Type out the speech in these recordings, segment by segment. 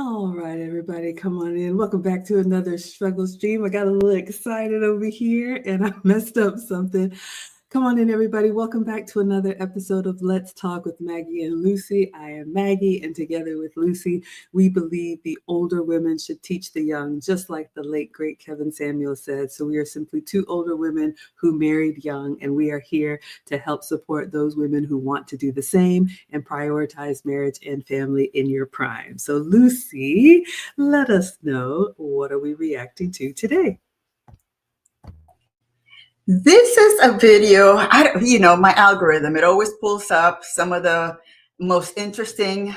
All right, everybody, come on in. Welcome back to another struggle stream. I got a little excited over here and I messed up something. Come on in, everybody. Welcome back to another episode of Let's Talk with Maggie and Lucy. I am Maggie, and together with Lucy, we believe the older women should teach the young, just like the late, great Kevin Samuel said. So we are simply two older women who married young, and we are here to help support those women who want to do the same and prioritize marriage and family in your prime. So Lucy, let us know, what are we reacting to today? This is a video, my algorithm, it always pulls up some of the most interesting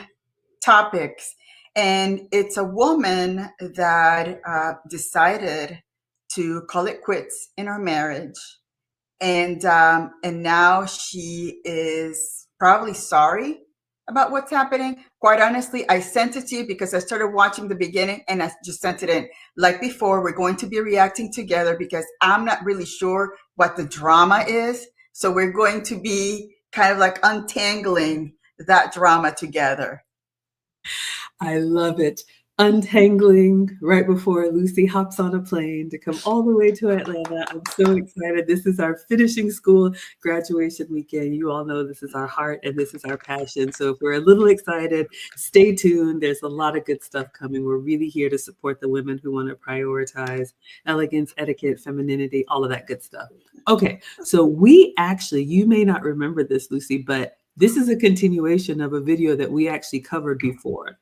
topics. And it's a woman that decided to call it quits in her marriage. And now she is probably sorry about what's happening. Quite honestly, I sent it to you because I started watching the beginning and I just sent it in. Like before, we're going to be reacting together because I'm not really sure what the drama is. So we're going to be kind of like untangling that drama together. I love it. Untangling right before Lucy hops on a plane to come all the way to Atlanta. I'm so excited. This is our finishing school graduation weekend. You all know this is our heart and this is our passion. So if we're a little excited, stay tuned. There's a lot of good stuff coming. We're really here to support the women who want to prioritize elegance, etiquette, femininity, all of that good stuff. Okay, so we actually, you may not remember this, Lucy, but this is a continuation of a video that we actually covered before.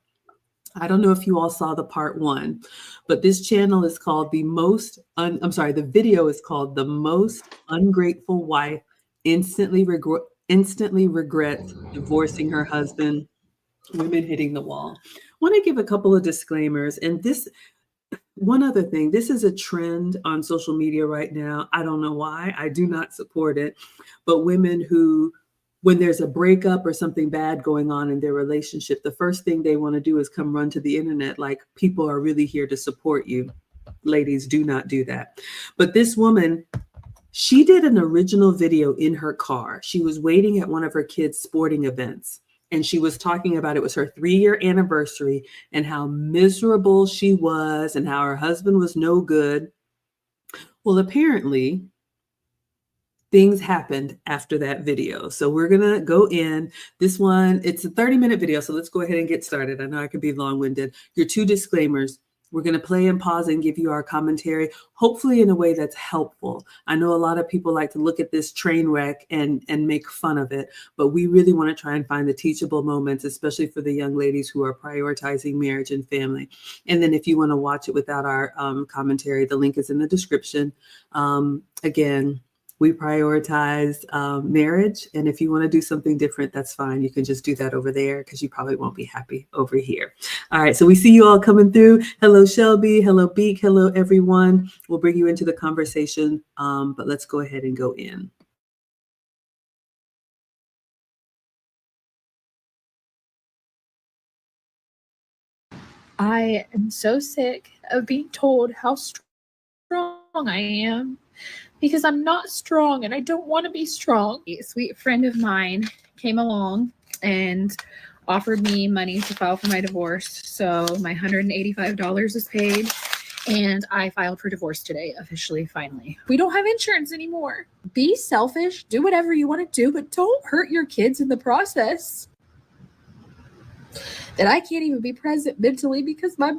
I don't know if you all saw the part one, but this channel is called the video is called The Most Ungrateful Wife Instantly Regrets Divorcing Her Husband, Women Hitting the Wall. I want to give a couple of disclaimers. And one other thing, this is a trend on social media right now. I don't know why. I do not support it. But women who, when there's a breakup or something bad going on in their relationship, the first thing they want to do is come run to the internet like people are really here to support you. Ladies, do not do that. But this woman, she did an original video in her car. She was waiting at one of her kids' sporting events. And she was talking about it was her 3-year anniversary and how miserable she was and how her husband was no good. Well, apparently, things happened after that video. So we're going to go in. This one, it's a 30-minute video. So let's go ahead and get started. I know I could be long-winded. Your 2 disclaimers. We're going to play and pause and give you our commentary, hopefully in a way that's helpful. I know a lot of people like to look at this train wreck and make fun of it, but we really want to try and find the teachable moments, especially for the young ladies who are prioritizing marriage and family. And then if you want to watch it without our commentary, the link is in the description. Again, we prioritize marriage. And if you want to do something different, that's fine. You can just do that over there because you probably won't be happy over here. All right. So we see you all coming through. Hello, Shelby. Hello, Beak. Hello, everyone. We'll bring you into the conversation. But let's go ahead and go in. I am so sick of being told how strong I am because I'm not strong and I don't want to be strong. A sweet friend of mine came along and offered me money to file for my divorce. So my $185 is paid and I filed for divorce today, officially, finally. We don't have insurance anymore. Be selfish, do whatever you want to do, but don't hurt your kids in the process. That I can't even be present mentally because I'm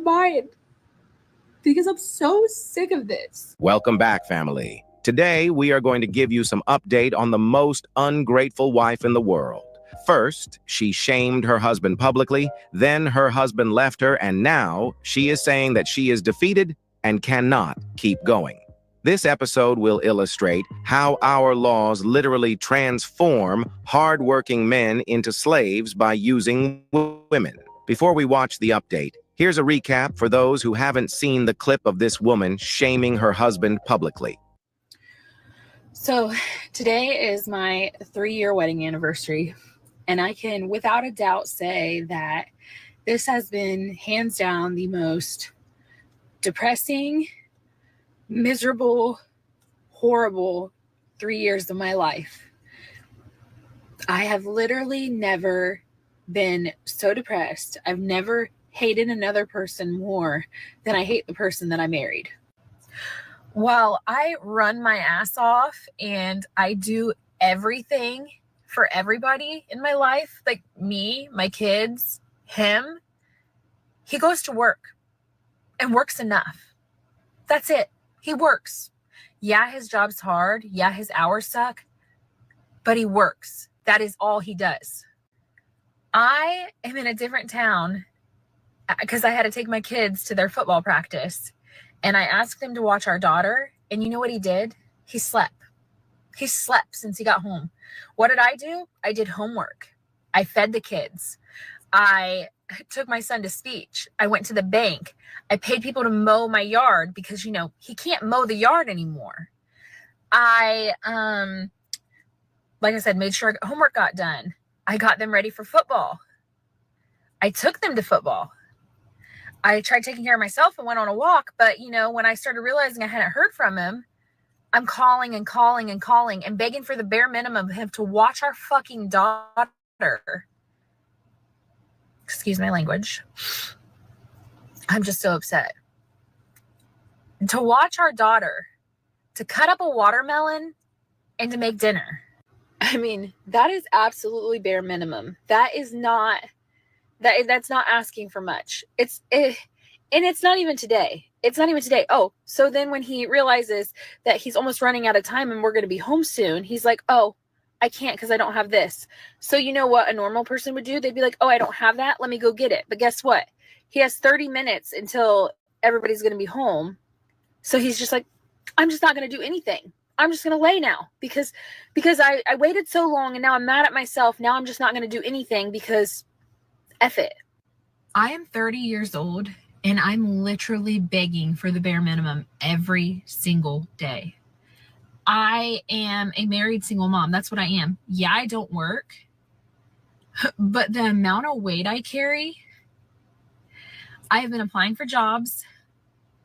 so sick of this. Welcome back, family. Today, we are going to give you some update on the most ungrateful wife in the world. First, she shamed her husband publicly, then her husband left her, and now she is saying that she is defeated and cannot keep going. This episode will illustrate how our laws literally transform hardworking men into slaves by using women. Before we watch the update, here's a recap for those who haven't seen the clip of this woman shaming her husband publicly. So today is my 3-year wedding anniversary, and I can without a doubt say that this has been hands down the most depressing, miserable, horrible 3 years of my life. I have literally never been so depressed. I've never hated another person more than I hate the person that I married. While I run my ass off and I do everything for everybody in my life, like me, my kids, him, he goes to work and works enough. That's it. He works. Yeah, his job's hard. Yeah, his hours suck, but he works. That is all he does. I am in a different town because I had to take my kids to their football practice, and I asked him to watch our daughter, and you know what he did? He slept. He slept since he got home. What did I do? I did homework. I fed the kids. I took my son to speech. I went to the bank. I paid people to mow my yard because, you know, he can't mow the yard anymore. I, like I said, made sure homework got done. I got them ready for football. I took them to football. I tried taking care of myself and went on a walk. But, you know, when I started realizing I hadn't heard from him, I'm calling and calling and calling and begging for the bare minimum of him to watch our fucking daughter. Excuse my language. I'm just so upset. To watch our daughter, to cut up a watermelon and to make dinner. I mean, that is absolutely bare minimum. That's not asking for much. And it's not even today. It's not even today. Oh, so then when he realizes that he's almost running out of time and we're going to be home soon, he's like, oh, I can't because I don't have this. So you know what a normal person would do? They'd be like, oh, I don't have that. Let me go get it. But guess what? He has 30 minutes until everybody's going to be home. So he's just like, I'm just not going to do anything. I'm just going to lay now because I waited so long and now I'm mad at myself. Now I'm just not going to do anything because F it. I am 30 years old and I'm literally begging for the bare minimum every single day. I am a married single mom. That's what I am. Yeah, I don't work, but the amount of weight I carry, I have been applying for jobs.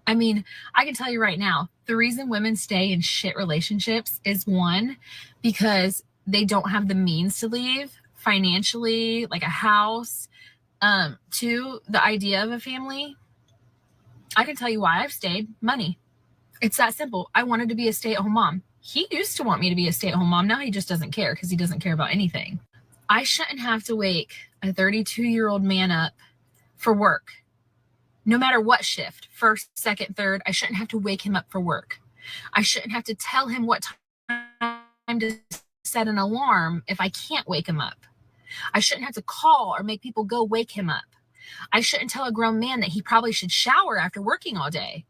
I mean, I can tell you right now, the reason women stay in shit relationships is one, because they don't have the means to leave financially, like a house. Two, the idea of a family. I can tell you why I've stayed. Money. It's that simple. I wanted to be a stay-at-home mom. He used to want me to be a stay-at-home mom. Now he just doesn't care because he doesn't care about anything. I shouldn't have to wake a 32-year-old man up for work. No matter what shift, first, second, third, I shouldn't have to wake him up for work. I shouldn't have to tell him what time to set an alarm if I can't wake him up. I shouldn't have to call or make people go wake him up. I shouldn't tell a grown man that he probably should shower after working all day.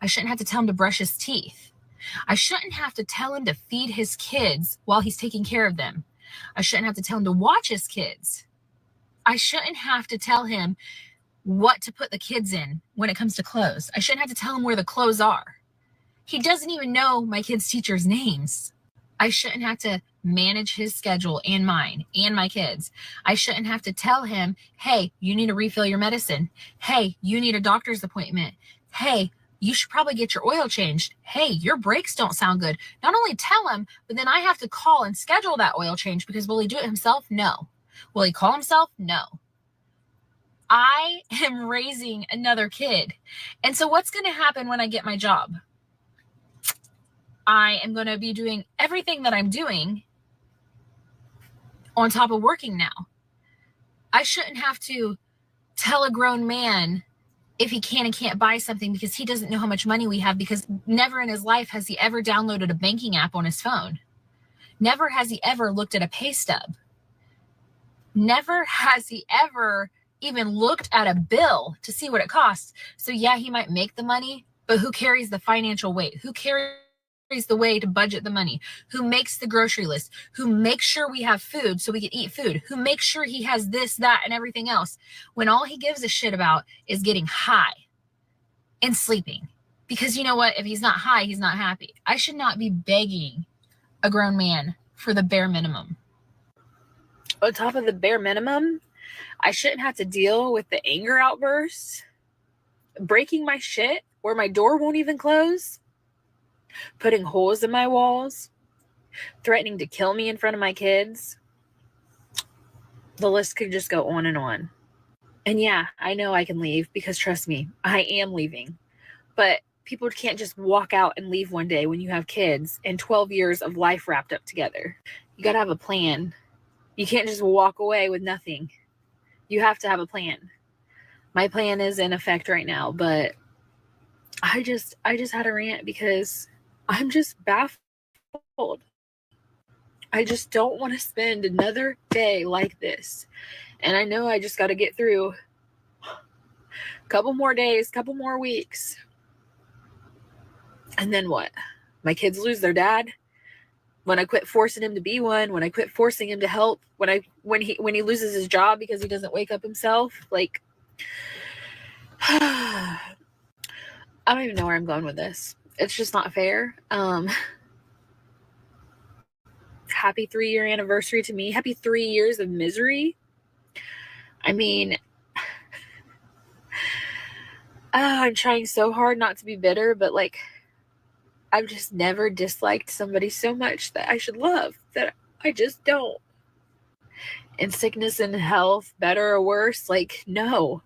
I shouldn't have to tell him to brush his teeth. I shouldn't have to tell him to feed his kids while he's taking care of them. I shouldn't have to tell him to watch his kids. I shouldn't have to tell him what to put the kids in when it comes to clothes. I shouldn't have to tell him where the clothes are. He doesn't even know my kids' teachers' names. I shouldn't have to manage his schedule and mine and my kids. I shouldn't have to tell him, hey, you need to refill your medicine. Hey, you need a doctor's appointment. Hey, you should probably get your oil changed. Hey, your brakes don't sound good. Not only tell him, but then I have to call and schedule that oil change because will he do it himself? No. Will he call himself? No. I am raising another kid. And so what's going to happen when I get my job? I am going to be doing everything that I'm doing on top of working now. I shouldn't have to tell a grown man if he can and can't buy something because he doesn't know how much money we have, because never in his life has he ever downloaded a banking app on his phone. Never has he ever looked at a pay stub. Never has he ever even looked at a bill to see what it costs. So yeah, he might make the money, but who carries the financial weight? Who carries the way to budget the money? Who makes the grocery list? Who makes sure we have food so we can eat food? Who makes sure he has this, that, and everything else when all he gives a shit about is getting high and sleeping? Because you know what? If he's not high, he's not happy. I should not be begging a grown man for the bare minimum. On top of the bare minimum, I shouldn't have to deal with the anger outbursts, breaking my shit where my door won't even close, putting holes in my walls, threatening to kill me in front of my kids. The list could just go on and on. And yeah, I know I can leave because trust me, I am leaving. But people can't just walk out and leave one day when you have kids and 12 years of life wrapped up together. You got to have a plan. You can't just walk away with nothing. You have to have a plan. My plan is in effect right now, but I just had a rant because I'm just baffled. I just don't want to spend another day like this. And I know I just got to get through a couple more days, couple more weeks. And then what? My kids lose their dad? When I quit forcing him to be one, when I quit forcing him to help, when he loses his job because he doesn't wake up himself, like I don't even know where I'm going with this. It's just not fair. Happy 3-year anniversary to me. Happy 3 years of misery. I mean, I'm trying so hard not to be bitter, but like, I've just never disliked somebody so much that I should love, that I just don't. In sickness and health, better or worse, like, no.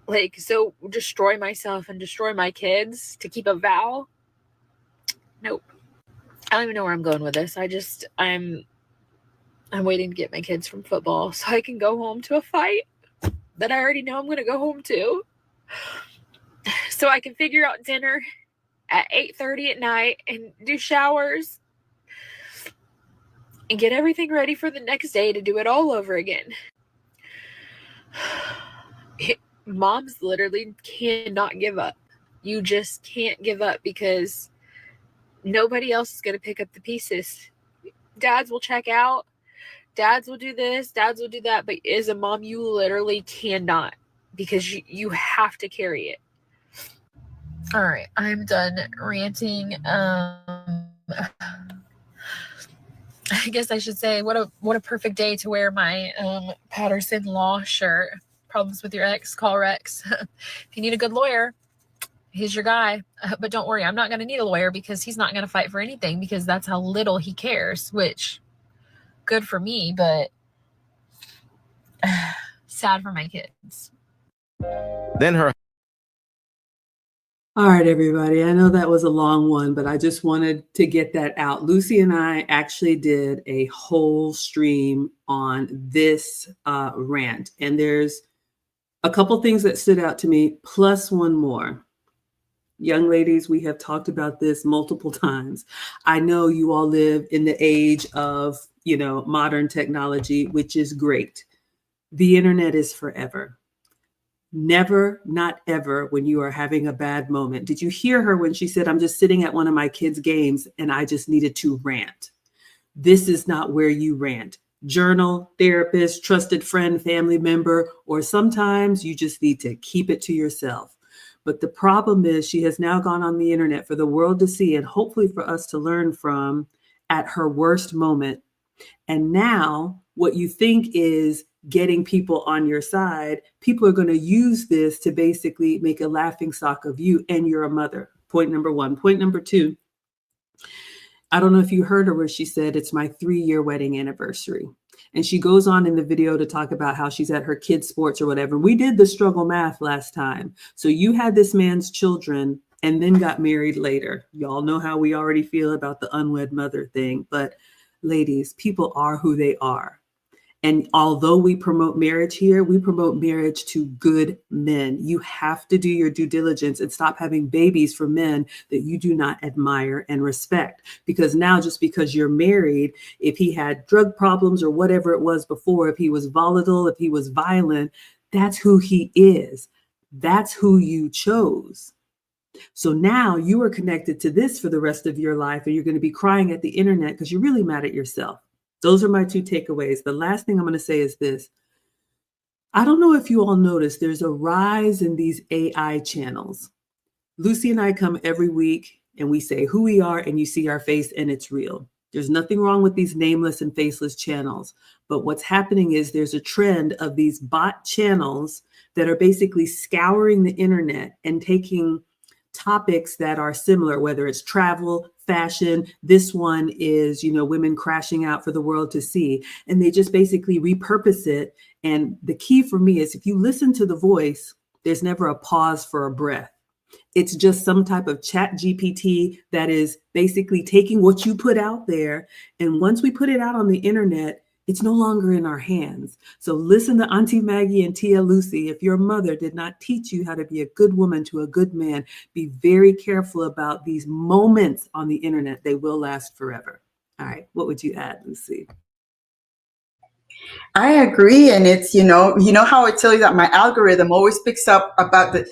Like, so destroy myself and destroy my kids to keep a vow? Nope. I don't even know where I'm going with this. I'm waiting to get my kids from football so I can go home to a fight that I already know I'm going to go home to. So I can figure out dinner at 8:30 at night and do showers and get everything ready for the next day to do it all over again. Moms literally cannot give up. You just can't give up because nobody else is going to pick up the pieces. Dads will check out. Dads will do this. Dads will do that. But as a mom, you literally cannot because you have to carry it. All right, I'm done ranting. I guess I should say what a perfect day to wear my Patterson Law shirt. Problems with your ex, call Rex. If you need a good lawyer, he's your guy. But don't worry, I'm not going to need a lawyer because he's not going to fight for anything because that's how little he cares, which good for me, but sad for my kids. Then her All right, everybody. I know that was a long one, but I just wanted to get that out. Lucy and I actually did a whole stream on this rant, and there's a couple things that stood out to me, plus one more. Young ladies, we have talked about this multiple times. I know you all live in the age of, modern technology, which is great. The internet is forever. Never, not ever, when you are having a bad moment. Did you hear her when she said, I'm just sitting at one of my kids' games and I just needed to rant? This is not where you rant. Journal, therapist, trusted friend, family member, or sometimes you just need to keep it to yourself. But the problem is she has now gone on the internet for the world to see and hopefully for us to learn from at her worst moment. And now what you think is getting people on your side, people are going to use this to basically make a laughing stock of you and you're a mother. Point number one. Point number two, I don't know if you heard her where she said, it's my 3-year wedding anniversary. And she goes on in the video to talk about how she's at her kids' sports or whatever. We did the struggle math last time. So you had this man's children and then got married later. Y'all know how we already feel about the unwed mother thing. But ladies, people are who they are. And although we promote marriage here, we promote marriage to good men. You have to do your due diligence and stop having babies for men that you do not admire and respect. Because now, just because you're married, if he had drug problems or whatever it was before, if he was volatile, if he was violent, that's who he is. That's who you chose. So now you are connected to this for the rest of your life, and you're going to be crying at the internet because you're really mad at yourself. Those are my 2 takeaways. The last thing I'm going to say is this. I don't know if you all noticed, there's a rise in these AI channels. Lucy and I come every week and we say who we are and you see our face and it's real. There's nothing wrong with these nameless and faceless channels. But what's happening is there's a trend of these bot channels that are basically scouring the internet and taking topics that are similar, whether it's travel, fashion. This one is, women crashing out for the world to see. And they just basically repurpose it. And the key for me is if you listen to the voice, there's never a pause for a breath. It's just some type of chat GPT that is basically taking what you put out there. And once we put it out on the internet, it's no longer in our hands. So listen to Auntie Maggie and Tia Lucy. If your mother did not teach you how to be a good woman to a good man, be very careful about these moments on the internet. They will last forever. All right. What would you add, Lucy? I agree, and it's how I tell you that my algorithm always picks up about the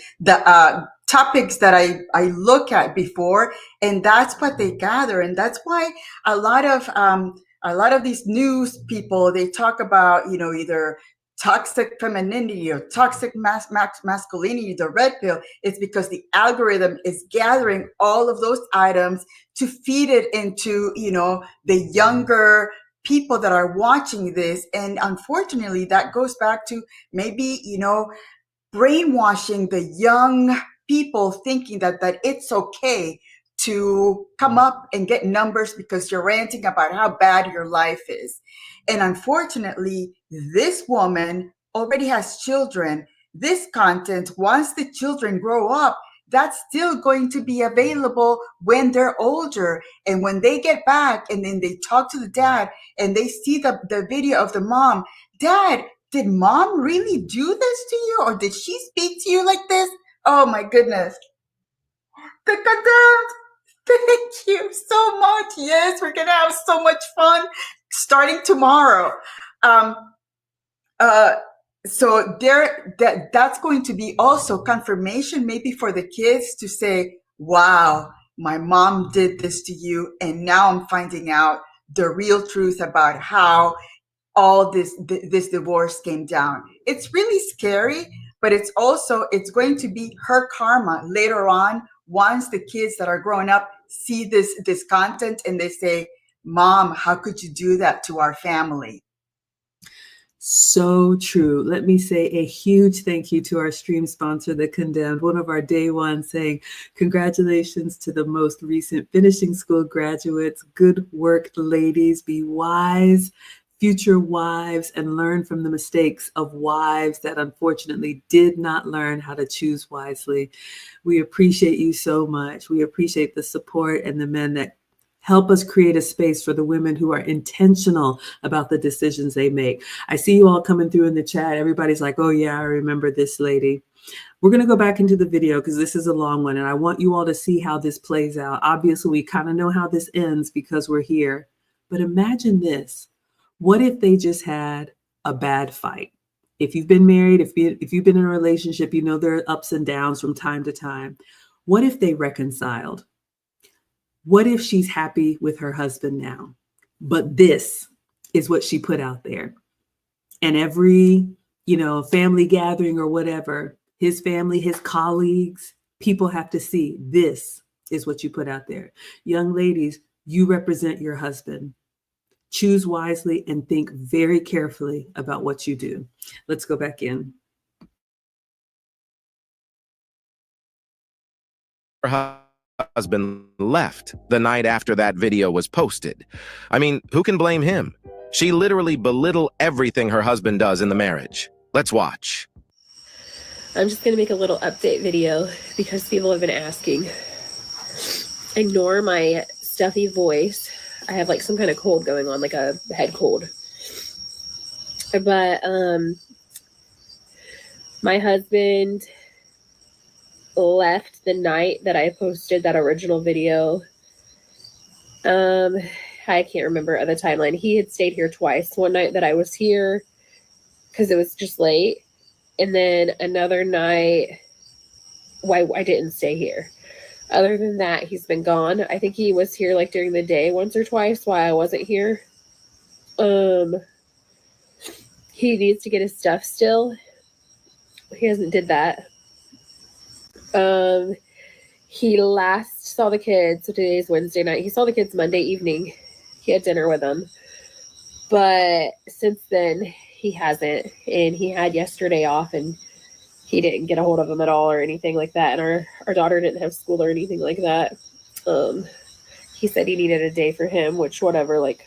topics that I look at before, and that's what they gather, and that's why a lot of these news people, they talk about either toxic femininity or toxic masculinity, the red pill. It's because the algorithm is gathering all of those items to feed it into the younger people that are watching this. And unfortunately, that goes back to maybe, brainwashing the young people, thinking that it's okay to come up and get numbers because you're ranting about how bad your life is. And unfortunately, this woman already has children. This content, once the children grow up, that's still going to be available when they're older. And when they get back and then they talk to the dad and they see the video of the mom, Dad, did mom really do this to you? Or did she speak to you like this? Oh my goodness. The condemned. Thank you so much. Yes, we're going to have so much fun starting tomorrow. So that's going to be also confirmation maybe for the kids to say, wow, my mom did this to you. And now I'm finding out the real truth about how all this divorce came down. It's really scary, but it's going to be her karma later on once the kids that are growing up see this content and they say, Mom, how could you do that to our family? So true. Let me say a huge thank you to our stream sponsor, The Condemned, one of our day one, saying congratulations to the most recent finishing school graduates. Good work, ladies. Be wise, future wives, and learn from the mistakes of wives that unfortunately did not learn how to choose wisely. We appreciate you so much. We appreciate the support and the men that help us create a space for the women who are intentional about the decisions they make. I see you all coming through in the chat. Everybody's like, oh yeah, I remember this lady. We're going to go back into the video because this is a long one and I want you all to see how this plays out. Obviously, we kind of know how this ends because we're here. But imagine this. What if they just had a bad fight? If you've been married, if you've been in a relationship, you know there are ups and downs from time to time. What if they reconciled? What if she's happy with her husband now? But this is what she put out there. And every, family gathering or whatever, his family, his colleagues, people have to see this is what you put out there. Young ladies, you represent your husband. Choose wisely and think very carefully about what you do. Let's go back in. Her husband left the night after that video was posted. I mean, who can blame him? She literally belittled everything her husband does in the marriage. Let's watch. I'm just going to make a little update video because people have been asking. Ignore my stuffy voice. I have like some kind of cold going on, like a head cold. But my husband left the night that I posted that original video. I can't remember the timeline. He had stayed here twice. One night that I was here because it was just late. And then another night why I didn't stay here. Other than that, he's been gone. I think he was here like during the day once or twice while I wasn't here. He needs to get his stuff still. He hasn't did that. He last saw the kids. So today's Wednesday night. He saw the kids Monday evening. He had dinner with them. But since then, he hasn't. And he had yesterday off. And he didn't get a hold of him at all or anything like that. And our daughter didn't have school or anything like that. He said he needed a day for him, which whatever, like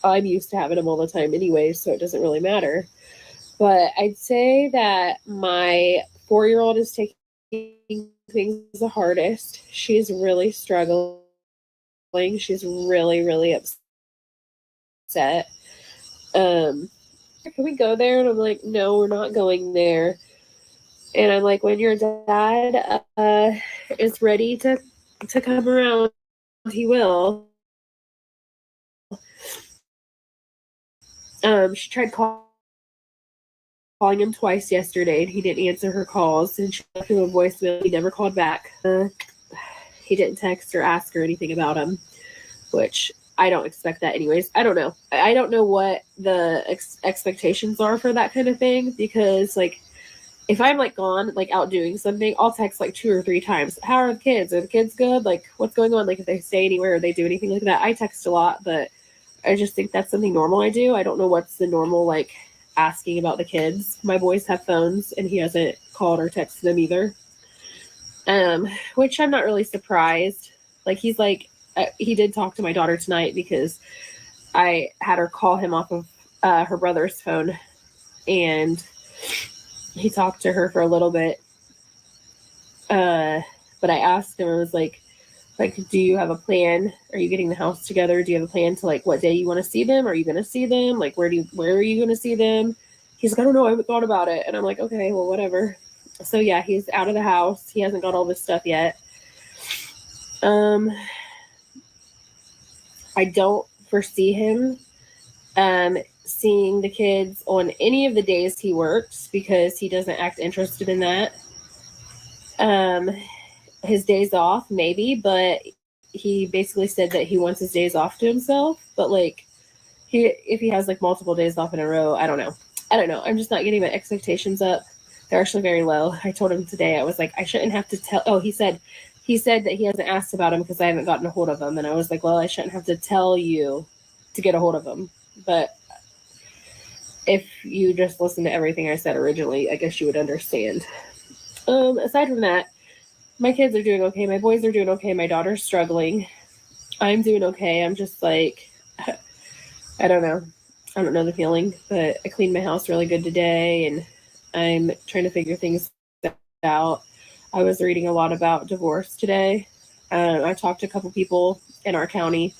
I'm used to having him all the time anyway, so it doesn't really matter. But I'd say that my 4-year-old is taking things the hardest. She's really struggling. She's really, really upset. Can we go there? And I'm like, no, we're not going there. And I'm like, when your dad is ready to come around, he will. She tried calling him twice yesterday, and he didn't answer her calls. And she left him a voicemail. He never called back. He didn't text or ask her anything about him, which I don't expect that anyways. I don't know. I don't know what the expectations are for that kind of thing, because like if I'm like gone, like out doing something, I'll text like 2 or 3 times. How are the kids? Are the kids good? Like what's going on? Like if they stay anywhere or they do anything like that, I text a lot, but I just think that's something normal I do. I don't know what's the normal like asking about the kids. My boys have phones and he hasn't called or texted them either. Which I'm not really surprised. Like he's like, he did talk to my daughter tonight because I had her call him off of her brother's phone, and he talked to her for a little bit. But I asked him, I was like, do you have a plan? Are you getting the house together? Do you have a plan to like what day you want to see them? Are you going to see them? Like, where are you going to see them? He's like, I don't know. I haven't thought about it. And I'm like, okay, well, whatever. So yeah, he's out of the house. He hasn't got all this stuff yet. I don't foresee him seeing the kids on any of the days he works because he doesn't act interested in that. His days off, maybe, but he basically said that he wants his days off to himself. But like, if he has like multiple days off in a row, I don't know. I'm just not getting my expectations up. They're actually very low. I told him today, I was like, I shouldn't have to tell. Oh, he said that he hasn't asked about him because I haven't gotten a hold of him. And I was like, well, I shouldn't have to tell you to get a hold of him. But if you just listen to everything I said originally, I guess you would understand. Aside from that, my kids are doing okay. My boys are doing okay. My daughter's struggling. I'm doing okay. I'm just like, I don't know. I don't know the feeling, but I cleaned my house really good today, and I'm trying to figure things out. I was reading a lot about divorce today. I talked to a couple people in our county,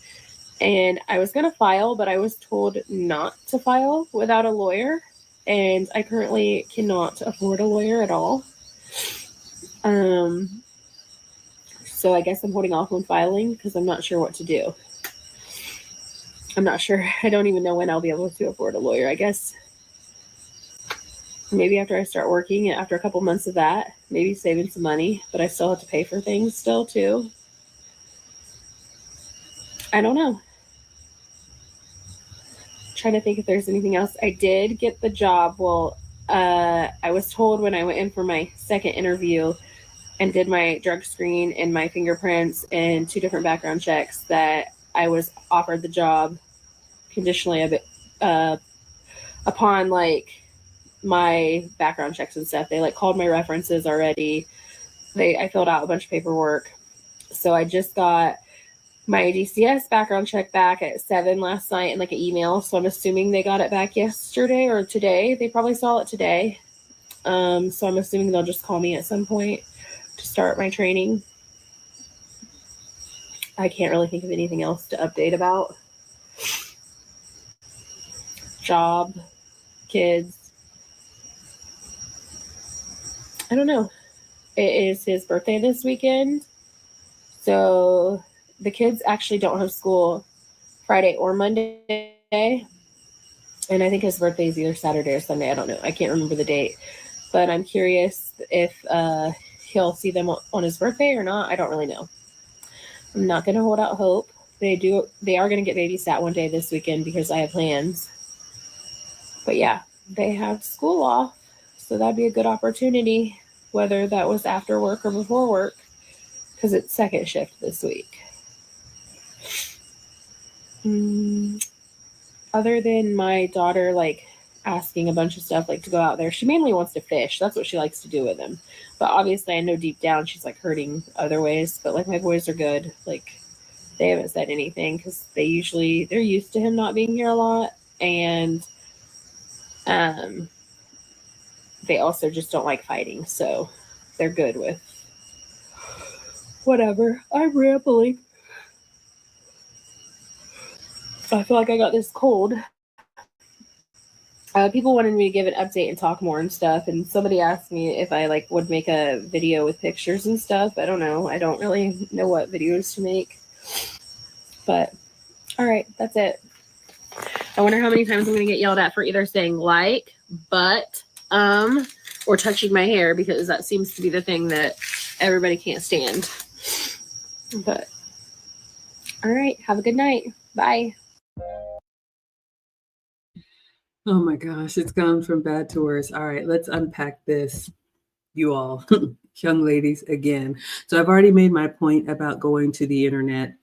and I was going to file, but I was told not to file without a lawyer, and I currently cannot afford a lawyer at all. So I guess I'm holding off on filing because I'm not sure what to do. I'm not sure. I don't even know when I'll be able to afford a lawyer. I guess maybe after I start working, after a couple months of that, maybe saving some money, but I still have to pay for things still too. I don't know. I'm trying to think if there's anything else. I did get the job. Well, I was told when I went in for my second interview and did my drug screen and my fingerprints and 2 different background checks that I was offered the job conditionally upon like my background checks and stuff. They like called my references already. I filled out a bunch of paperwork. So I just got my DCS background check back at 7 last night in like an email. So I'm assuming they got it back yesterday or today. They probably saw it today. So I'm assuming they'll just call me at some point to start my training. I can't really think of anything else to update about. Job, kids. I don't know. It is his birthday this weekend. So the kids actually don't have school Friday or Monday. And I think his birthday is either Saturday or Sunday. I don't know. I can't remember the date. But I'm curious if he'll see them on his birthday or not. I don't really know. I'm not going to hold out hope. They are going to get babysat one day this weekend because I have plans. But yeah, they have school off. So that'd be a good opportunity, whether that was after work or before work, because it's second shift this week. Other than my daughter, like asking a bunch of stuff, like to go out there. She mainly wants to fish. That's what she likes to do with him. But obviously, I know deep down she's like hurting other ways. But like my boys are good. Like they haven't said anything because they're used to him not being here a lot, and they also just don't like fighting, so they're good with whatever. I'm rambling. I feel like I got this cold. People wanted me to give an update and talk more and stuff, and somebody asked me if I like would make a video with pictures and stuff. I don't know. I don't really know what videos to make. But all right, that's it. I wonder how many times I'm gonna get yelled at for either saying like, but, or touching my hair, because that seems to be the thing that everybody can't stand. But all right, have a good night. Bye. Oh my gosh, it's gone from bad to worse. All right, let's unpack this, you all, young ladies, again. So I've already made my point about going to the internet.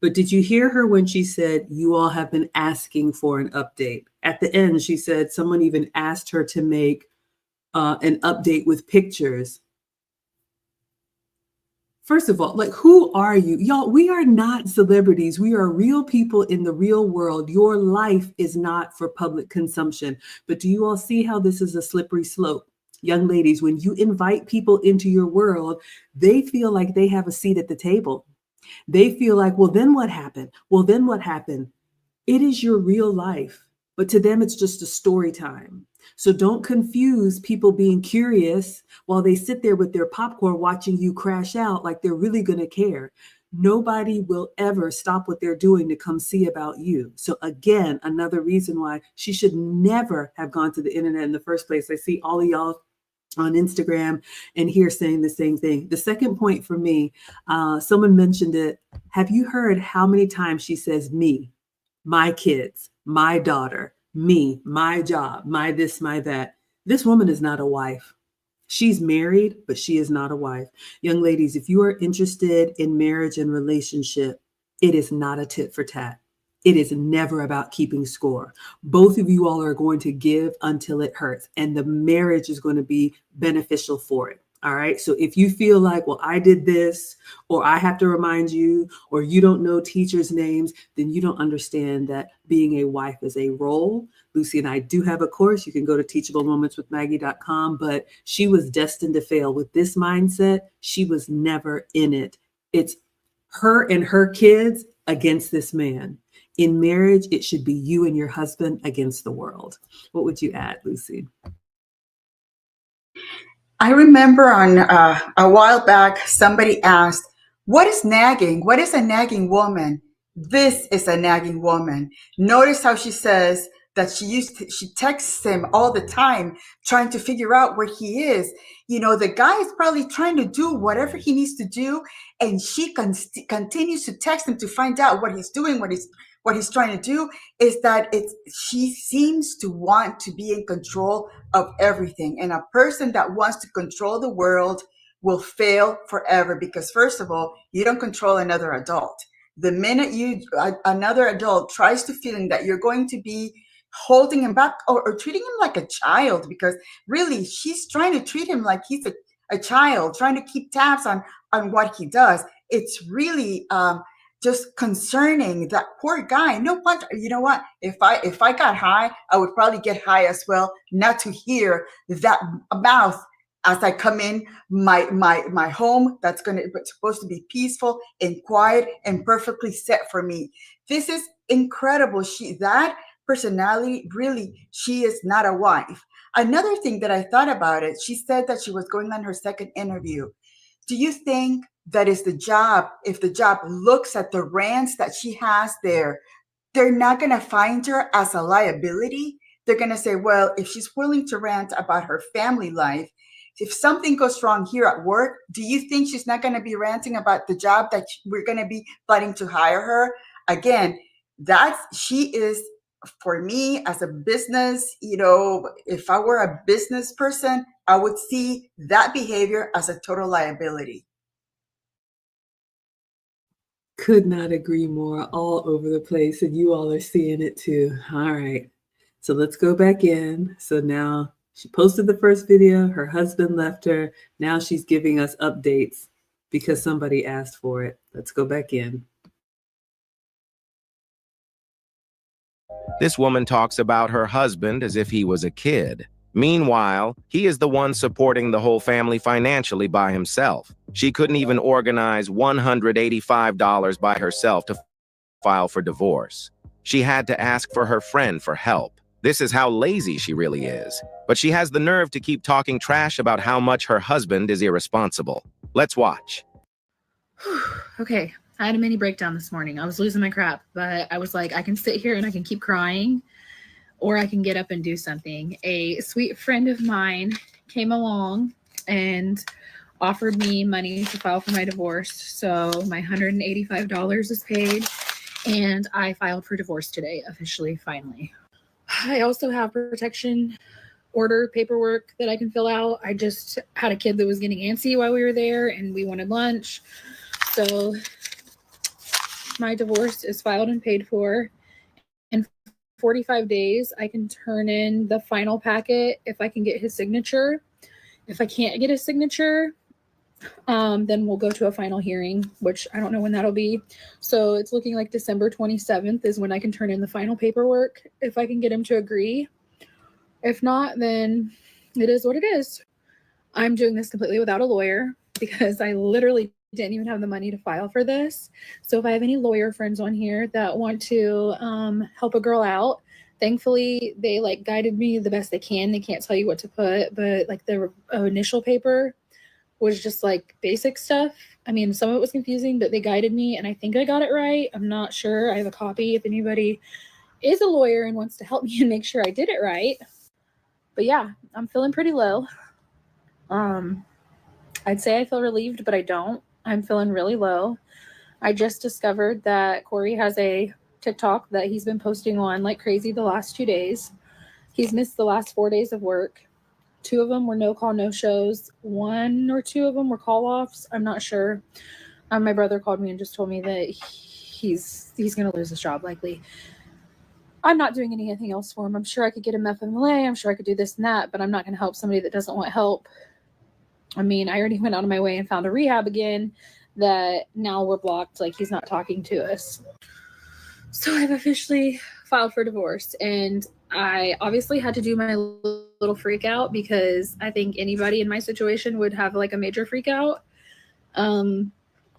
But did you hear her when she said, you all have been asking for an update? At the end, she said someone even asked her to make an update with pictures. First of all, like, who are you? Y'all, we are not celebrities. We are real people in the real world. Your life is not for public consumption. But do you all see how this is a slippery slope? Young ladies, when you invite people into your world, they feel like they have a seat at the table. They feel like, well, then what happened? Well, then what happened? It is your real life, but to them, it's just a story time. So don't confuse people being curious while they sit there with their popcorn watching you crash out like they're really going to care. Nobody will ever stop what they're doing to come see about you. So again, another reason why she should never have gone to the internet in the first place. I see all of y'all on Instagram and here saying the same thing. The second point for me, someone mentioned it. Have you heard how many times she says me, my kids, my daughter, me, my job, my this, my that? This woman is not a wife. She's married, but she is not a wife. Young ladies, if you are interested in marriage and relationship, it is not a tit for tat. It is never about keeping score. Both of you all are going to give until it hurts, and the marriage is going to be beneficial for it. All right. So if you feel like, well, I did this, or I have to remind you, or you don't know teachers' names, then you don't understand that being a wife is a role. Lucy and I do have a course. You can go to teachablemomentswithmaggie.com, but she was destined to fail. With this mindset, she was never in it. It's her and her kids against this man. In marriage, it should be you and your husband against the world. What would you add, Lucy? I remember on a while back, somebody asked, what is nagging? What is a nagging woman? This is a nagging woman. Notice how she says that she texts him all the time, trying to figure out where he is. You know, the guy is probably trying to do whatever he needs to do, and she continues to text him to find out what he's doing, what he's trying to do. Is that she seems to want to be in control of everything. And a person that wants to control the world will fail forever, because first of all, you don't control another adult. The minute another adult tries to feeling that you're going to be holding him back, or treating him like a child, because really she's trying to treat him like he's a child, trying to keep tabs on what he does. It's really just concerning. That poor guy. No wonder. You know what? If I got high, I would probably get high as well, not to hear that mouth as I come in my home. That's supposed to be peaceful and quiet and perfectly set for me. This is incredible. That personality, really, she is not a wife. Another thing that I thought about it, she said that she was going on her second interview. Do you think that is the job, if the job looks at the rants that she has there, they're not going to find her as a liability? They're going to say, well, if she's willing to rant about her family life, if something goes wrong here at work, do you think she's not going to be ranting about the job that we're going to be fighting to hire her? Again, she is, for me as a business, if I were a business person, I would see that behavior as a total liability. Could not agree more. All over the place, and you all are seeing it too. All right. So let's go back in. So now she posted the first video. Her husband left her. Now she's giving us updates because somebody asked for it. Let's go back in. This woman talks about her husband as if he was a kid. Meanwhile, he is the one supporting the whole family financially by himself. She couldn't even organize $185 by herself to file for divorce. She had to ask for her friend for help. This is how lazy she really is. But she has the nerve to keep talking trash about how much her husband is irresponsible. Let's watch. Okay, I had a mini breakdown this morning. I was losing my crap, but I was like, I can sit here and I can keep crying, or I can get up and do something. A sweet friend of mine came along and offered me money to file for my divorce. So my $185 is paid, and I filed for divorce today, officially, finally. I also have protection order paperwork that I can fill out. I just had a kid that was getting antsy while we were there, and we wanted lunch. So my divorce is filed and paid for. In 45 days, I can turn in the final packet if I can get his signature. If I can't get his signature, then we'll go to a final hearing, which I don't know when that'll be. So it's looking like December 27th is when I can turn in the final paperwork, if I can get him to agree. If not, then it is what it is. I'm doing this completely without a lawyer because I literally didn't even have the money to file for this. So if I have any lawyer friends on here that want to help a girl out, thankfully they like guided me the best they can. They can't tell you what to put, but like the initial paper was just like basic stuff. I mean, some of it was confusing, but they guided me and I think I got it right. I'm not sure. I have a copy if anybody is a lawyer and wants to help me and make sure I did it right. But yeah, I'm feeling pretty low. I'd say I feel relieved, but I don't. I'm feeling really low. I just discovered that Corey has a TikTok that he's been posting on like crazy the last 2 days. He's missed the last 4 days of work. 2 of them were no call, no shows. 1 or 2 of them were call offs. I'm not sure. My brother called me and just told me that he's going to lose his job likely. I'm not doing anything else for him. I'm sure I could get him FMLA. I'm sure I could do this and that, but I'm not going to help somebody that doesn't want help. I mean, I already went out of my way and found a rehab again that now we're blocked. Like, he's not talking to us. So I've officially filed for divorce, and I obviously had to do my little freak out because I think anybody in my situation would have like a major freak out. And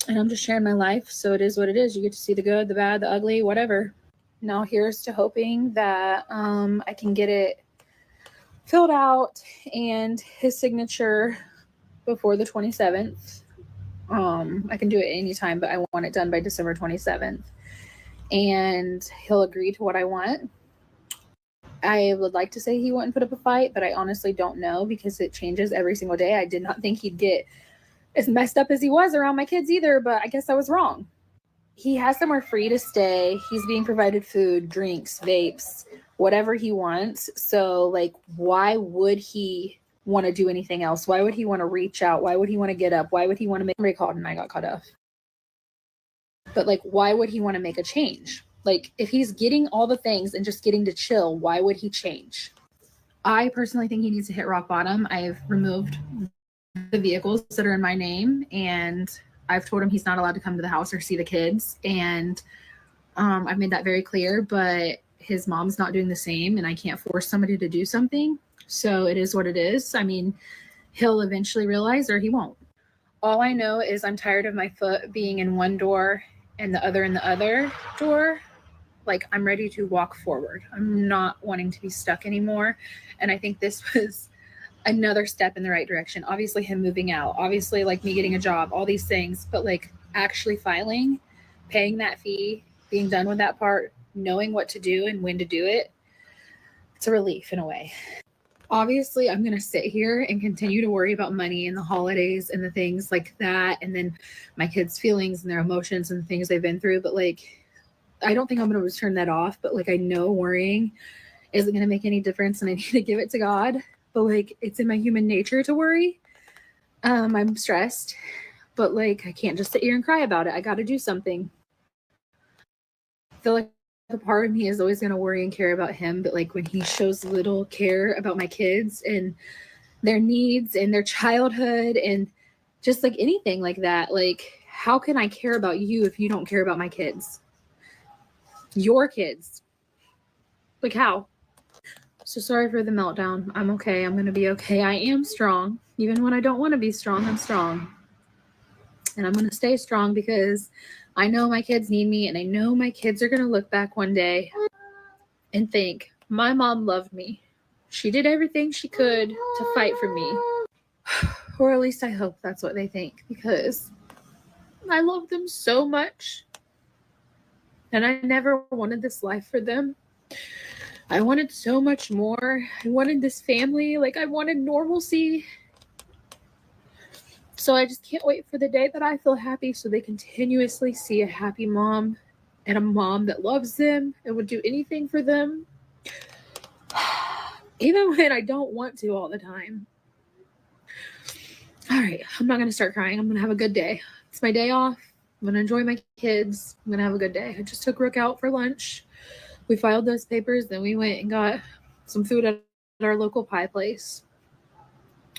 I'm just sharing my life. So it is what it is. You get to see the good, the bad, the ugly, whatever. Now here's to hoping that I can get it filled out and his signature before the 27th. I can do it anytime, but I want it done by December 27th. And he'll agree to what I want. I would like to say he wouldn't put up a fight, but I honestly don't know because it changes every single day. I did not think he'd get as messed up as he was around my kids either, but I guess I was wrong. He has somewhere free to stay. He's being provided food, drinks, vapes, whatever he wants. So, like, why would he want to do anything else? Why would he want to reach out? Why would he want to get up? Why would he want to make somebody called and I got cut off? But like, why would he want to make a change? Like, if he's getting all the things and just getting to chill, why would he change? I personally think he needs to hit rock bottom. I've removed the vehicles that are in my name, and I've told him he's not allowed to come to the house or see the kids. And I've made that very clear, but his mom's not doing the same, and I can't force somebody to do something. So it is what it is. I mean, he'll eventually realize, or he won't. All I know is I'm tired of my foot being in one door and the other in the other door. Like, I'm ready to walk forward. I'm not wanting to be stuck anymore. And I think this was another step in the right direction. Obviously him moving out, obviously like me getting a job, all these things, but like actually filing, paying that fee, being done with that part, knowing what to do and when to do it, it's a relief in a way. Obviously I'm going to sit here and continue to worry about money and the holidays and the things like that, and then my kids' feelings and their emotions and the things they've been through, but like I don't think I'm going to turn that off. But like, I know worrying isn't going to make any difference and I need to give it to God. But like, it's in my human nature to worry. I'm stressed, but like, I can't just sit here and cry about it. I got to do something. I feel like a part of me is always going to worry and care about him, but like when he shows little care about my kids and their needs and their childhood and just like anything like that, like how can I care about you if you don't care about my kids? Your kids. Like how? So sorry for the meltdown. I'm okay. I'm going to be okay. I am strong. Even when I don't want to be strong, I'm strong. And I'm going to stay strong because I know my kids need me, and I know my kids are going to look back one day and think, my mom loved me. She did everything she could to fight for me. Or at least I hope that's what they think, because I love them so much. And I never wanted this life for them. I wanted so much more. I wanted this family. Like, I wanted normalcy. So I just can't wait for the day that I feel happy so they continuously see a happy mom and a mom that loves them and would do anything for them. Even when I don't want to all the time. All right, I'm not going to start crying. I'm going to have a good day. It's my day off. I'm going to enjoy my kids. I'm going to have a good day. I just took Rook out for lunch. We filed those papers. Then we went and got some food at our local pie place.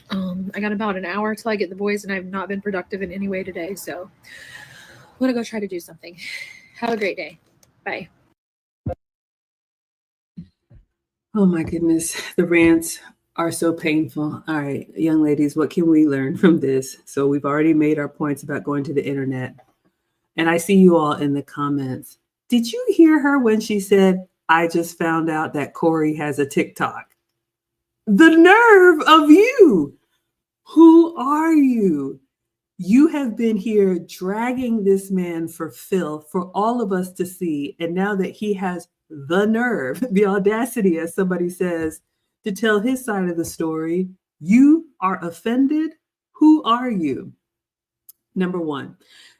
I got about an hour till I get the boys, and I've not been productive in any way today. So I'm going to go try to do something. Have a great day. Bye. Oh my goodness, the rants are so painful. All right, young ladies, what can we learn from this? So we've already made our points about going to the internet. And I see you all in the comments. Did you hear her when she said, I just found out that Corey has a TikTok? The nerve of you. Who are you? You have been here dragging this man for filth for all of us to see. And now that he has the nerve, the audacity, as somebody says, to tell his side of the story, you are offended? Who are you? Number one.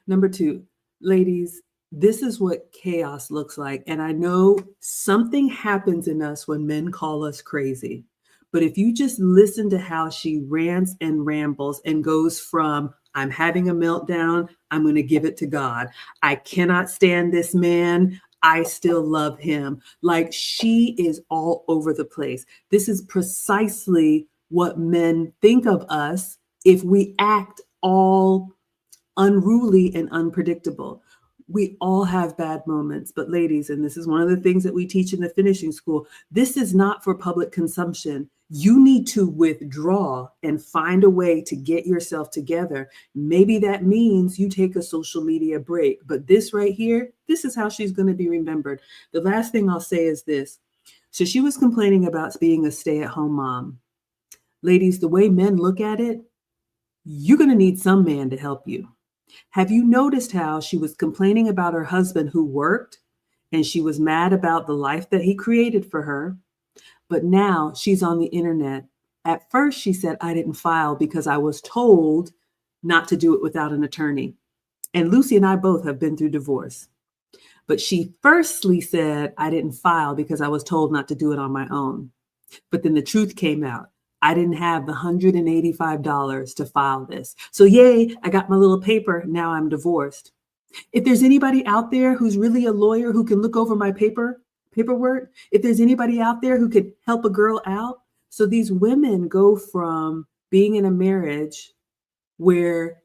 Number two, ladies, this is what chaos looks like. And I know something happens in us when men call us crazy. But if you just listen to how she rants and rambles and goes from, I'm having a meltdown, I'm going to give it to God. I cannot stand this man. I still love him. Like, she is all over the place. This is precisely what men think of us if we act all unruly and unpredictable. We all have bad moments, but ladies, and this is one of the things that we teach in the finishing school, this is not for public consumption. You need to withdraw and find a way to get yourself together. Maybe that means you take a social media break, but this right here, this is how she's going to be remembered. The last thing I'll say is this. So she was complaining about being a stay-at-home mom. Ladies, the way men look at it, you're going to need some man to help you. Have you noticed how she was complaining about her husband who worked, and she was mad about the life that he created for her? But now she's on the internet. At first, she said, I didn't file because I was told not to do it without an attorney. And Lucy and I both have been through divorce. But she firstly said, I didn't file because I was told not to do it on my own. But then the truth came out. I didn't have the $185 to file this. So yay, I got my little paper. Now I'm divorced. If there's anybody out there who's really a lawyer who can look over my paperwork, if there's anybody out there who could help a girl out. So these women go from being in a marriage where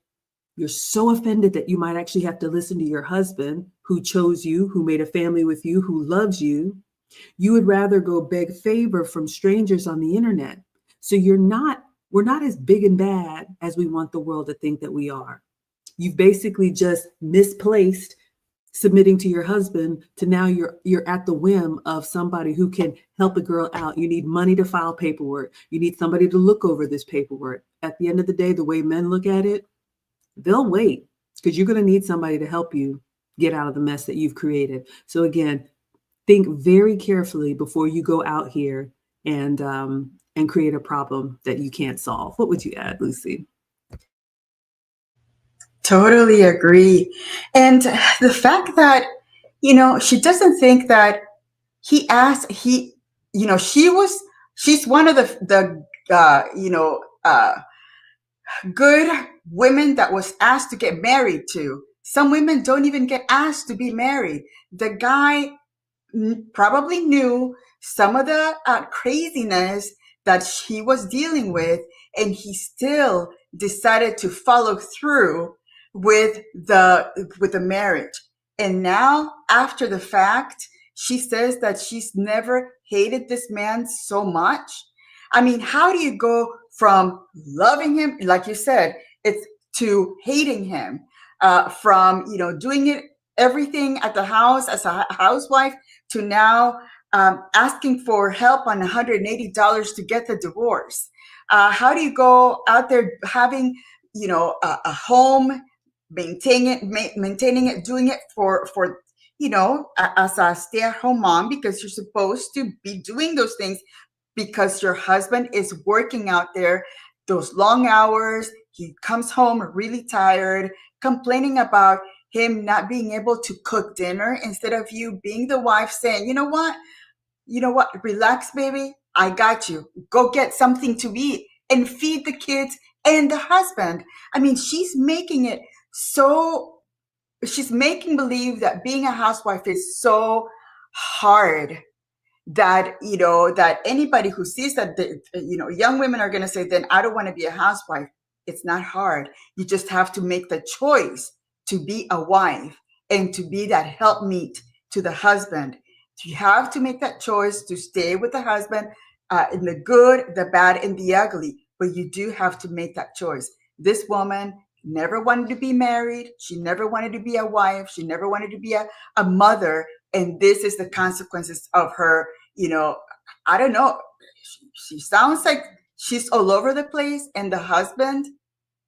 you're so offended that you might actually have to listen to your husband who chose you, who made a family with you, who loves you. You would rather go beg favor from strangers on the internet. So we're not as big and bad as we want the world to think that we are. You've basically just misplaced submitting to your husband to now you're at the whim of somebody who can help a girl out. You need money to file paperwork. You need somebody to look over this paperwork. At the end of the day, the way men look at it, they'll wait because you're going to need somebody to help you get out of the mess that you've created. So again, think very carefully before you go out here and create a problem that you can't solve. What would you add, Lucy? Totally agree. And the fact that, she doesn't think that she's one of the good women that was asked to get married to. Some women don't even get asked to be married. The guy probably knew some of the craziness that she was dealing with, and he still decided to follow through with the marriage. And now, after the fact, she says that she's never hated this man so much. I mean, how do you go from loving him, like you said, it's to hating him, from doing it everything at the house as a housewife to now asking for help on $180 to get the divorce. How do you go out there having a home, maintaining it, doing it for as a stay-at-home mom, because you're supposed to be doing those things because your husband is working out there those long hours. He comes home really tired, complaining about him not being able to cook dinner, instead of you being the wife saying, you know what, relax, baby. I got you. Go get something to eat and feed the kids and the husband. I mean, she's making believe that being a housewife is so hard, that that anybody who sees that, young women are going to say, then I don't want to be a housewife. It's not hard. You just have to make the choice to be a wife and to be that helpmeet to the husband. You have to make that choice to stay with the husband, in the good, the bad, and the ugly, but you do have to make that choice. This woman never wanted to be married. She never wanted to be a wife. She never wanted to be a mother. And this is the consequences of her, I don't know. She sounds like she's all over the place. And the husband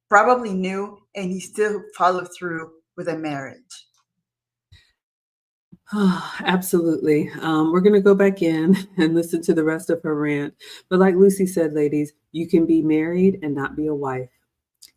probably knew, and he still followed through with a marriage. Oh, absolutely. We're going to go back in and listen to the rest of her rant. But like Lucy said, ladies, you can be married and not be a wife.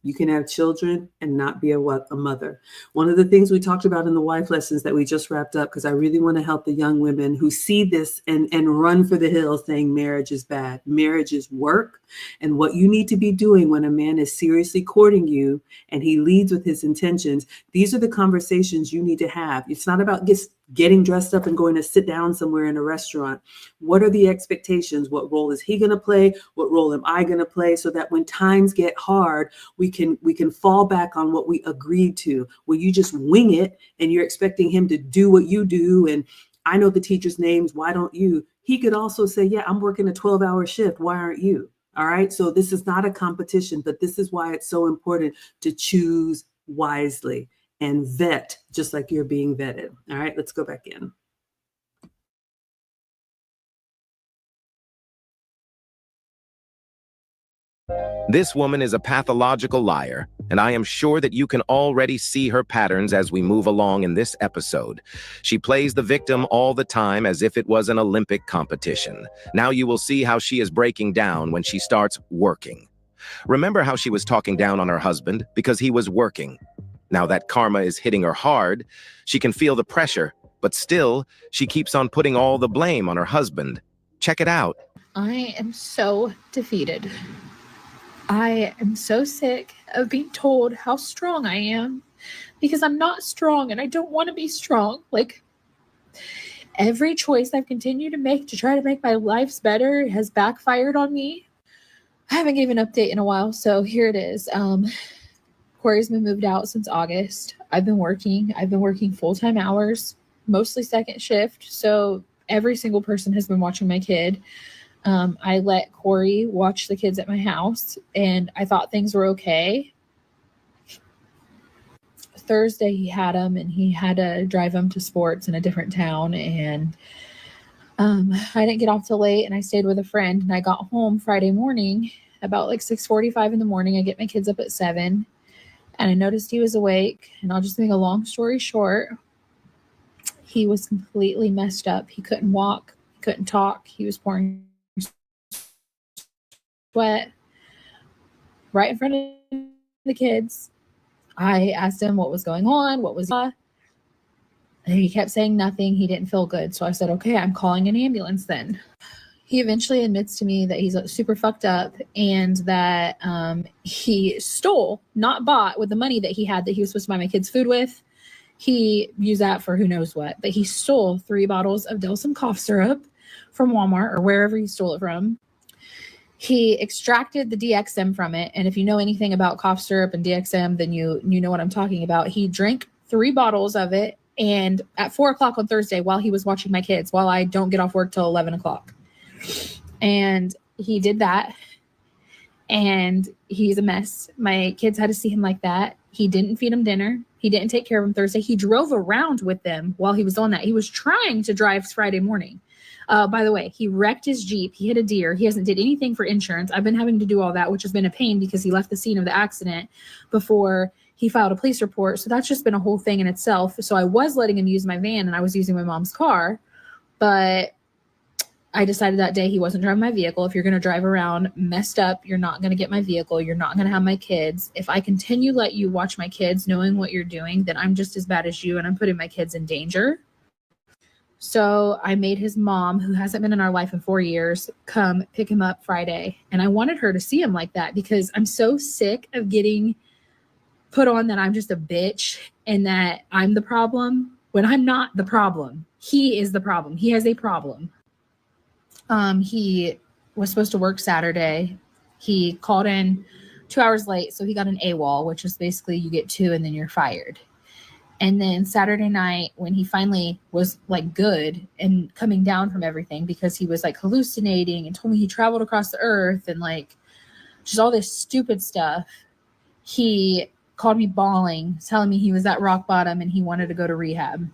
You can have children and not be a mother. One of the things we talked about in the wife lessons that we just wrapped up, because I really want to help the young women who see this and run for the hills saying marriage is bad. Marriage is work. And what you need to be doing when a man is seriously courting you and he leads with his intentions, these are the conversations you need to have. It's not about getting dressed up and going to sit down somewhere in a restaurant. What are the expectations? What role is he going to play? What role am I going to play? So that when times get hard, we can fall back on what we agreed to. When you just wing it and you're expecting him to do what you do, and I know the teachers' names, why don't you? He could also say, yeah, I'm working a 12-hour shift. Why aren't you? All right. So this is not a competition, but this is why it's so important to choose wisely and vet, just like you're being vetted. All right, let's go back in. This woman is a pathological liar, and I am sure that you can already see her patterns as we move along in this episode. She plays the victim all the time as if it was an Olympic competition. Now you will see how she is breaking down when she starts working. Remember how she was talking down on her husband because he was working. Now that karma is hitting her hard, she can feel the pressure, but still, she keeps on putting all the blame on her husband. Check it out. I am so defeated. I am so sick of being told how strong I am because I'm not strong and I don't want to be strong. Like, every choice I've continued to make to try to make my lives better has backfired on me. I haven't given an update in a while, so here it is. Corey's been moved out since August. I've been working full-time hours, mostly second shift. So every single person has been watching my kid. I let Corey watch the kids at my house, and I thought things were okay. Thursday, he had them, and he had to drive them to sports in a different town. And I didn't get off till late, and I stayed with a friend. And I got home Friday morning about like 6:45 in the morning. I get my kids up at 7, and I noticed he was awake. And I'll just make a long story short, he was completely messed up. He couldn't walk, he couldn't talk. He was pouring sweat right in front of the kids. I asked him what was going on, and he kept saying nothing. He didn't feel good. So I said, okay, I'm calling an ambulance then. He eventually admits to me that he's super fucked up and that he stole, not bought, with the money that he had that he was supposed to buy my kids food with. He used that for who knows what, but he stole 3 bottles of Delsum cough syrup from Walmart or wherever he stole it from. He extracted the DXM from it. And if you know anything about cough syrup and DXM, then you know what I'm talking about. He drank 3 bottles of it. And at 4:00 on Thursday, while he was watching my kids, while I don't get off work till 11:00. And he did that. And he's a mess. My kids had to see him like that. He didn't feed them dinner. He didn't take care of them Thursday. He drove around with them while he was on that. He was trying to drive Friday morning. By the way, he wrecked his Jeep. He hit a deer. He hasn't did anything for insurance. I've been having to do all that, which has been a pain because he left the scene of the accident before he filed a police report. So that's just been a whole thing in itself. So I was letting him use my van and I was using my mom's car, but I decided that day he wasn't driving my vehicle. If you're going to drive around messed up, you're not going to get my vehicle. You're not going to have my kids. If I continue let you watch my kids knowing what you're doing, then I'm just as bad as you and I'm putting my kids in danger. So I made his mom, who hasn't been in our life in 4 years, come pick him up Friday. And I wanted her to see him like that because I'm so sick of getting put on that I'm just a bitch and that I'm the problem when I'm not the problem. He is the problem. He has a problem. He was supposed to work Saturday. He called in 2 hours late. So he got an AWOL, which is basically you get 2 and then you're fired. And then Saturday night, when he finally was like good and coming down from everything because he was like hallucinating and told me he traveled across the earth and like just all this stupid stuff, he called me bawling, telling me he was at rock bottom and he wanted to go to rehab.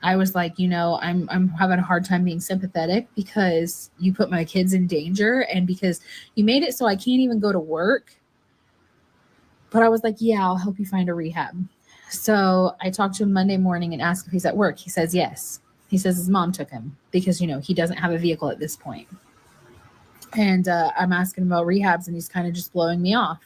I was like, I'm having a hard time being sympathetic because you put my kids in danger and because you made it so I can't even go to work. But I was like, yeah, I'll help you find a rehab. So I talked to him Monday morning and asked if he's at work. He says yes. He says his mom took him because, he doesn't have a vehicle at this point. And I'm asking him about rehabs and he's kind of just blowing me off.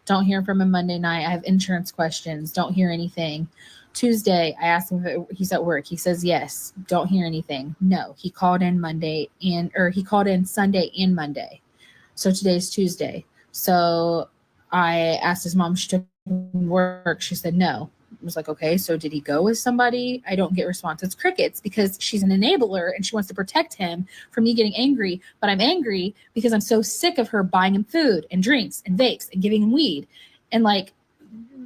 Don't hear from him Monday night. I have insurance questions. Don't hear anything. Tuesday, I asked him if he's at work. He says yes. Don't hear anything. No, he called in he called in Sunday and Monday. So today's Tuesday. So I asked his mom if she took him to work. She said no. I was like, okay, so did he go with somebody? I don't get response. It's crickets because she's an enabler and she wants to protect him from me getting angry. But I'm angry because I'm so sick of her buying him food and drinks and vapes and giving him weed. And like,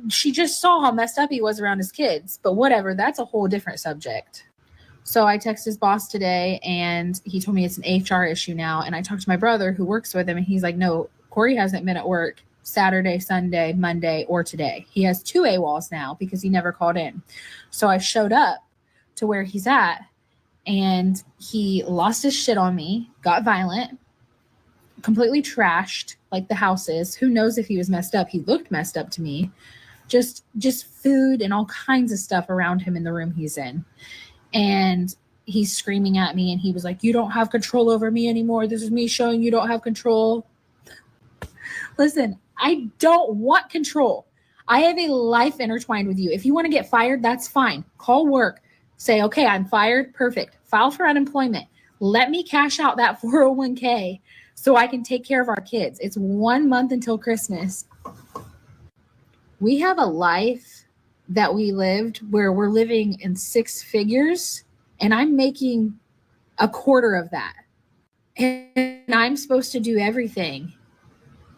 she just saw how messed up he was around his kids. But whatever, that's a whole different subject. So I texted his boss today and he told me it's an HR issue now. And I talked to my brother who works with him and he's like, no, Corey hasn't been at work Saturday, Sunday, Monday, or today. He has 2 AWOLs now because he never called in. So I showed up to where he's at and he lost his shit on me, got violent, completely trashed like the house is. Who knows if he was messed up? He looked messed up to me. Just food and all kinds of stuff around him in the room he's in. And he's screaming at me and he was like, you don't have control over me anymore. This is me showing you don't have control. Listen, I don't want control. I have a life intertwined with you. If you want to get fired, that's fine. Call work. Say, okay, I'm fired. Perfect. File for unemployment. Let me cash out that 401k so I can take care of our kids. It's 1 month until Christmas. We have a life that we lived where we're living in 6 figures and I'm making a quarter of that. And I'm supposed to do everything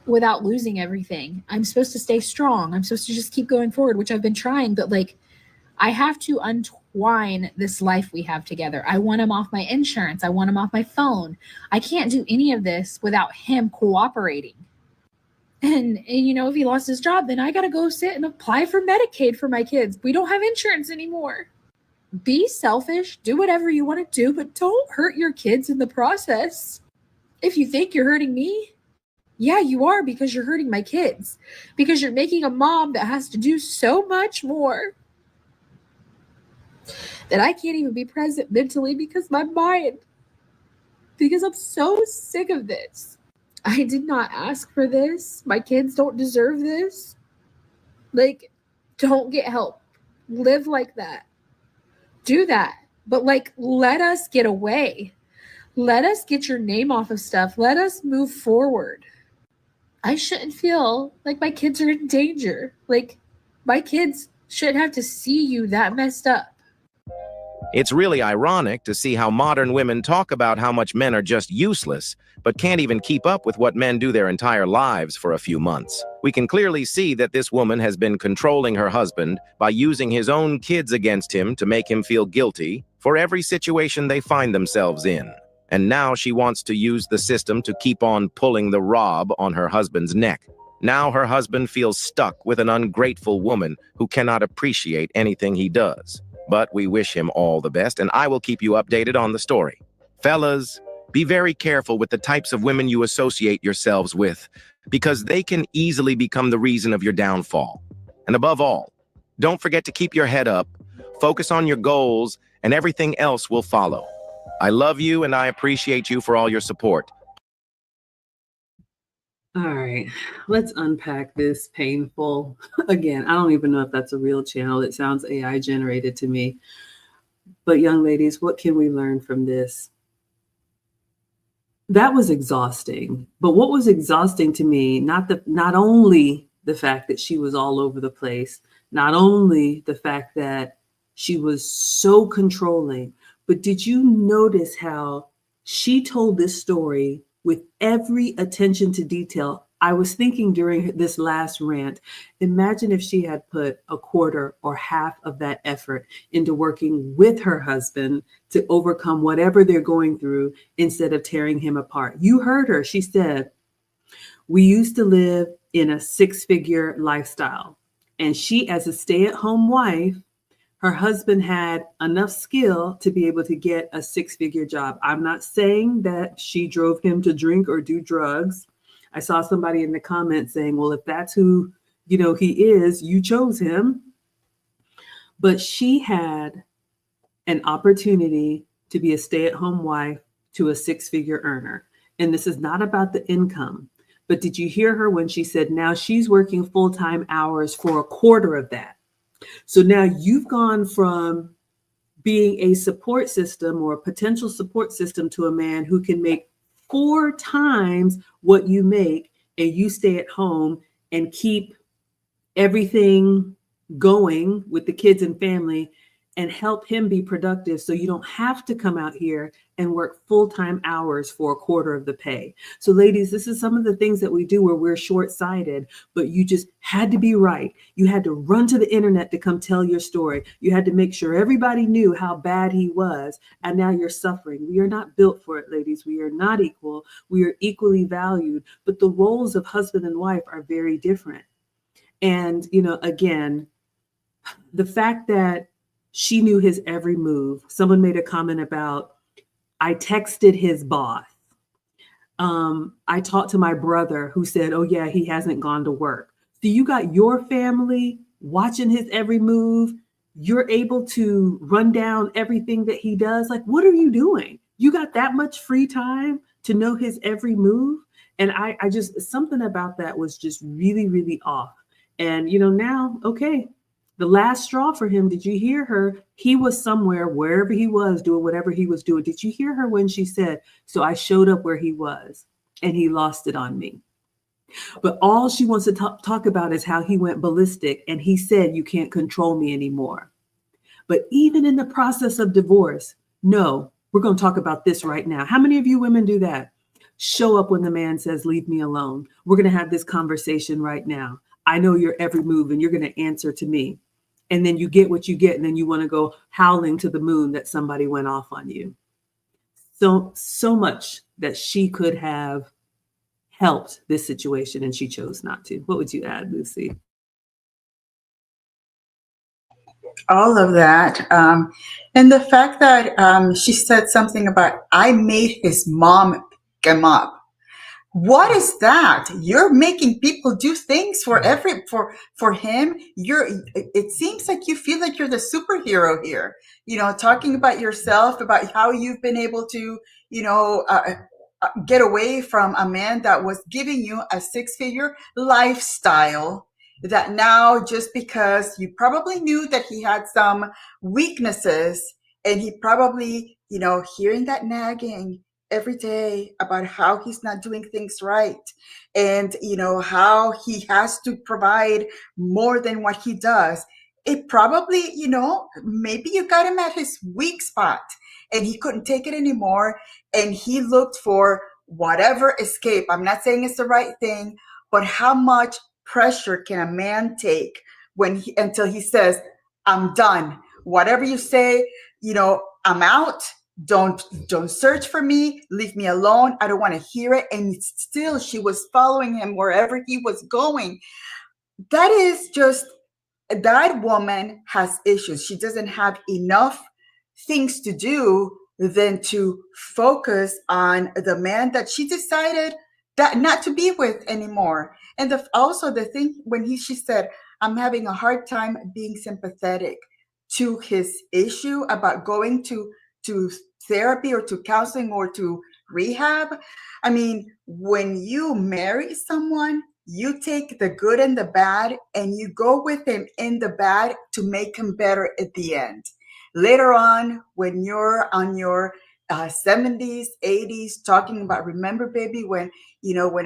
without losing everything. I'm supposed to stay strong. I'm supposed to just keep going forward, which I've been trying, but like I have to untwine this life we have together. I want him off my insurance. I want him off my phone. I can't do any of this without him cooperating. And if he lost his job, then I got to go sit and apply for Medicaid for my kids. We don't have insurance anymore. Be selfish, do whatever you want to do, but don't hurt your kids in the process. If you think you're hurting me, yeah, you are, because you're hurting my kids, because you're making a mom that has to do so much more that I can't even be present mentally because I'm so sick of this. I did not ask for this. My kids don't deserve this. Like, don't get help. Live like that. Do that. But let us get away. Let us get your name off of stuff. Let us move forward. I shouldn't feel like my kids are in danger. Like, my kids shouldn't have to see you that messed up. It's really ironic to see how modern women talk about how much men are just useless, but can't even keep up with what men do their entire lives for a few months. We can clearly see that this woman has been controlling her husband by using his own kids against him to make him feel guilty for every situation they find themselves in. And now she wants to use the system to keep on pulling the rob on her husband's neck. Now her husband feels stuck with an ungrateful woman who cannot appreciate anything he does. But we wish him all the best, and I will keep you updated on the story. Fellas, be very careful with the types of women you associate yourselves with, because they can easily become the reason of your downfall. And above all, don't forget to keep your head up, focus on your goals, and everything else will follow. I love you, and I appreciate you for all your support. All right, let's unpack this painful. Again, I don't even know if that's a real channel. It sounds AI generated to me. But young ladies, what can we learn from this? That was exhausting. But what was exhausting to me, not only the fact that she was all over the place, not only the fact that she was so controlling, but did you notice how she told this story with every attention to detail? I was thinking during this last rant, imagine if she had put a quarter or half of that effort into working with her husband to overcome whatever they're going through instead of tearing him apart. You heard her. She said, we used to live in a six-figure lifestyle. And she, as a stay-at-home wife, her husband had enough skill to be able to get a six-figure job. I'm not saying that she drove him to drink or do drugs. I saw somebody in the comments saying, well, if that's who, he is, you chose him. But she had an opportunity to be a stay-at-home wife to a six-figure earner. And this is not about the income. But did you hear her when she said now she's working full-time hours for a quarter of that? So now you've gone from being a support system or a potential support system to a man who can make 4 times what you make, and you stay at home and keep everything going with the kids and family and help him be productive so you don't have to come out here and work full-time hours for a quarter of the pay. So ladies, this is some of the things that we do where we're short-sighted, but you just had to be right. You had to run to the internet to come tell your story. You had to make sure everybody knew how bad he was, and now you're suffering. We are not built for it, ladies. We are not equal. We are equally valued, but the roles of husband and wife are very different. And, again, the fact that she knew his every move. Someone made a comment about, I texted his boss. I talked to my brother who said, oh yeah, he hasn't gone to work. So you got your family watching his every move. You're able to run down everything that he does. Like, what are you doing? You got that much free time to know his every move. And I just, something about that was just really, really off. And, now, okay. The last straw for him, did you hear her? He was somewhere, wherever he was, doing whatever he was doing. Did you hear her when she said, so I showed up where he was and he lost it on me? But all she wants to talk about is how he went ballistic and he said, you can't control me anymore. But even in the process of divorce, no, we're going to talk about this right now. How many of you women do that? Show up when the man says, leave me alone. We're going to have this conversation right now. I know your every move and you're going to answer to me. And then you get what you get. And then you want to go howling to the moon that somebody went off on you. So much that she could have helped this situation and she chose not to. What would you add, Lucy? All of that. And the fact that she said something about, I made his mom pick him up. What is that? You're making people do things for him. It seems like you feel like you're the superhero here, talking about yourself, about how you've been able to, get away from a man that was giving you a six-figure lifestyle, that now just because you probably knew that he had some weaknesses and he probably, hearing that nagging every day about how he's not doing things right and how he has to provide more than what he does, it probably, maybe you got him at his weak spot and he couldn't take it anymore. And he looked for whatever escape. I'm not saying it's the right thing, but how much pressure can a man take until he says, I'm done. Whatever you say, I'm out. Don't search for me. Leave me alone. I don't want to hear it. And still she was following him wherever he was going. That woman has issues. She doesn't have enough things to do than to focus on the man that she decided that not to be with anymore. And also the thing when she said, I'm having a hard time being sympathetic to his issue about going to therapy or to counseling or to rehab. I mean, when you marry someone, you take the good and the bad and you go with him in the bad to make him better at the end. Later on, when you're on your 70s, 80s, talking about, remember, baby, when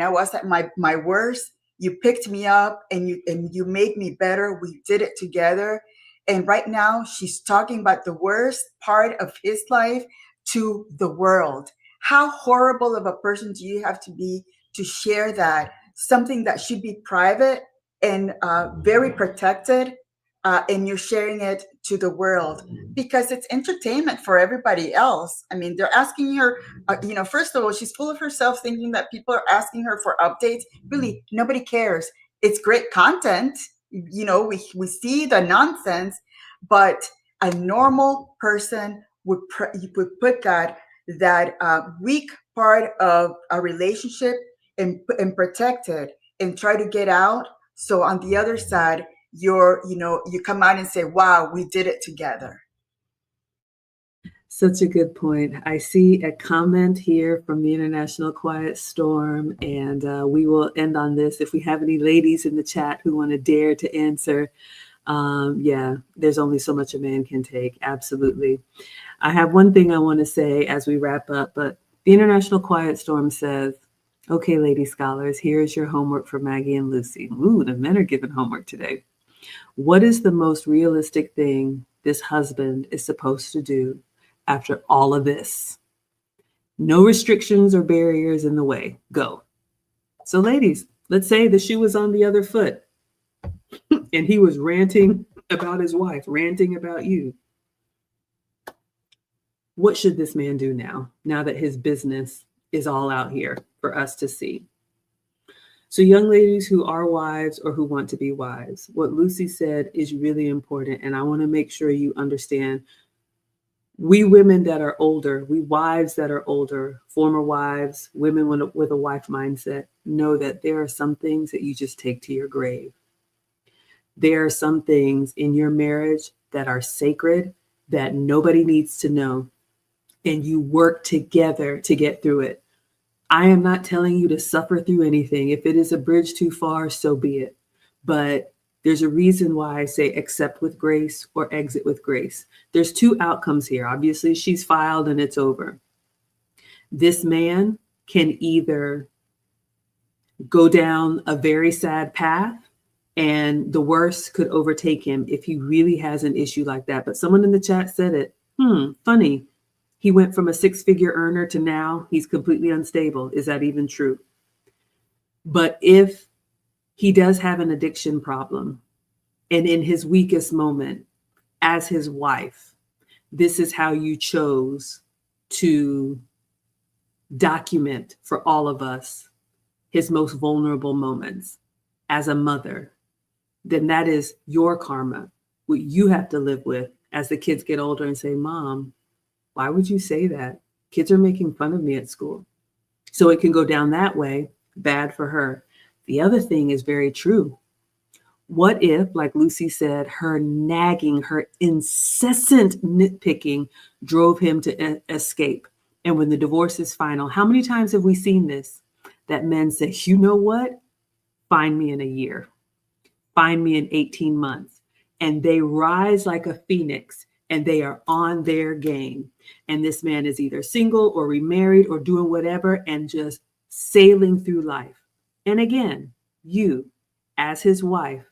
I was at my worst, you picked me up and you made me better. We did it together. And right now, she's talking about the worst part of his life to the world. How horrible of a person do you have to be to share that? Something that should be private and very protected, and you're sharing it to the world because it's entertainment for everybody else. I mean, they're asking her, first of all, she's full of herself thinking that people are asking her for updates. Really, nobody cares. It's great content. We see the nonsense, but a normal person would put that weak part of a relationship and protect it and try to get out. So on the other side, you come out and say, wow, we did it together. Such a good point. I see a comment here from the International Quiet Storm, and we will end on this. If we have any ladies in the chat who want to dare to answer, there's only so much a man can take. Absolutely. I have one thing I want to say as we wrap up, but the International Quiet Storm says, okay, lady scholars, here's your homework for Maggie and Lucy. Ooh, the men are given homework today. What is the most realistic thing this husband is supposed to do after all of this? No restrictions or barriers in the way. Go. So ladies, let's say the shoe was on the other foot and he was ranting about his wife, ranting about you. What should this man do now that his business is all out here for us to see? So young ladies who are wives or who want to be wives, what Lucy said is really important. And I want to make sure you understand, we women that are older, we wives that are older, former wives, women with a wife mindset, know that there are some things that you just take to your grave. There are some things in your marriage that are sacred that nobody needs to know. And you work together to get through it. I am not telling you to suffer through anything. If it is a bridge too far, so be it. But there's a reason why I say accept with grace or exit with grace. There's two outcomes here. Obviously, she's filed and it's over. This man can either go down a very sad path and the worst could overtake him if he really has an issue like that. But someone in the chat said it. Funny. He went from a six-figure earner to now he's completely unstable. Is that even true? But if he does have an addiction problem, and in his weakest moment, as his wife, this is how you chose to document for all of us his most vulnerable moments as a mother, then that is your karma, what you have to live with as the kids get older and say, Mom, why would you say that? Kids are making fun of me at school. So it can go down that way, bad for her. The other thing is very true. What if, like Lucy said, her nagging, her incessant nitpicking drove him to escape? And when the divorce is final, how many times have we seen this? That men say, you know what? Find me in a year. Find me in 18 months. And they rise like a phoenix and they are on their game. And this man is either single or remarried or doing whatever and just sailing through life. And again, you, as his wife,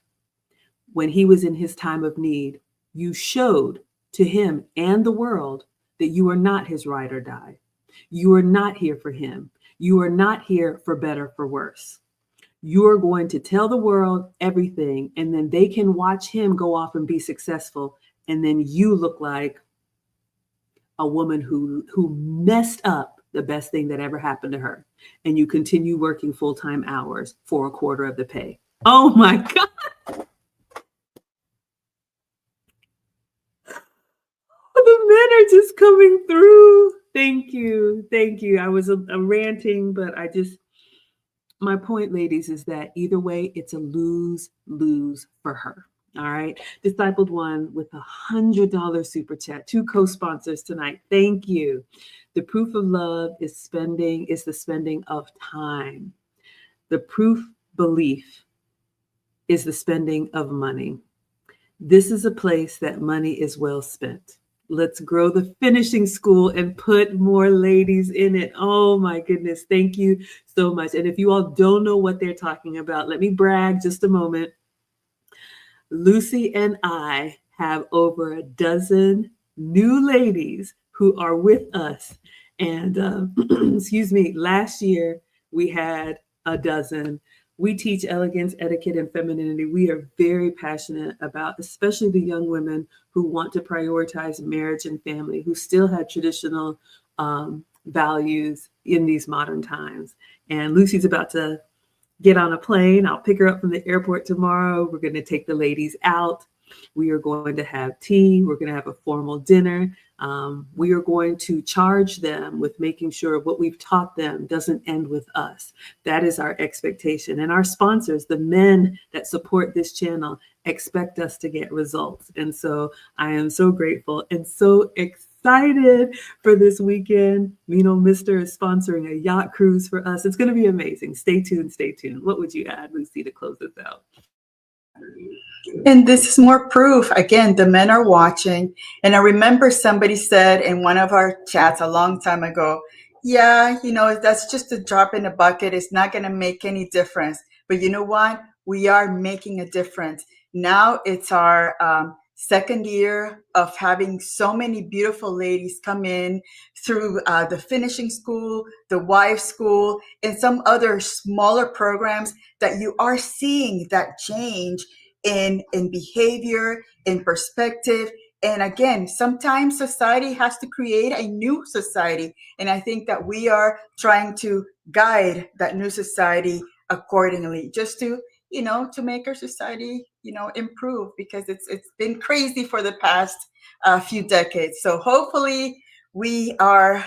when he was in his time of need, you showed to him and the world that you are not his ride or die. You are not here for him. You are not here for better, for worse. You are going to tell the world everything, and then they can watch him go off and be successful. And then you look like a woman who messed up the best thing that ever happened to her. And you continue working full-time hours for a quarter of the pay. Oh my God. The men are just coming through. Thank you. Thank you. I was ranting, but my point, ladies, is that either way, it's a lose-lose for her. All right. Discipled One with $100 super chat. 2 co-sponsors tonight. Thank you. The proof of love is the spending of time. The proof belief is the spending of money. This is a place that money is well spent. Let's grow the finishing school and put more ladies in it. Oh my goodness. Thank you so much. And if you all don't know what they're talking about, let me brag just a moment. Lucy and I have over a dozen new ladies who are with us. And excuse me, last year we had a dozen. We teach elegance, etiquette, and femininity. We are very passionate about, especially the young women who want to prioritize marriage and family, who still have traditional values in these modern times. And Lucy's about to get on a plane. I'll pick her up from the airport tomorrow. We're going to take the ladies out. We are going to have tea. We're going to have a formal dinner. We are going to charge them with making sure what we've taught them doesn't end with us. That is our expectation. And our sponsors, the men that support this channel, expect us to get results. And so I am so grateful and so excited for this weekend. You know, Mr. is sponsoring a yacht cruise for us. It's going to be amazing. Stay tuned. Stay tuned. What would you add, Lucy, to close this out? And this is more proof. Again, the men are watching. And I remember somebody said in one of our chats a long time ago, yeah, you know, that's just a drop in the bucket. It's not going to make any difference. But you know what? We are making a difference. Now it's our second year of having so many beautiful ladies come in through the finishing school, the wife school, and some other smaller programs that you are seeing that change in behavior, in perspective. And again, sometimes society has to create a new society. And I think that we are trying to guide that new society accordingly, just to, you know, to make our society, you know, improve, because it's been crazy for the past few decades. So hopefully we are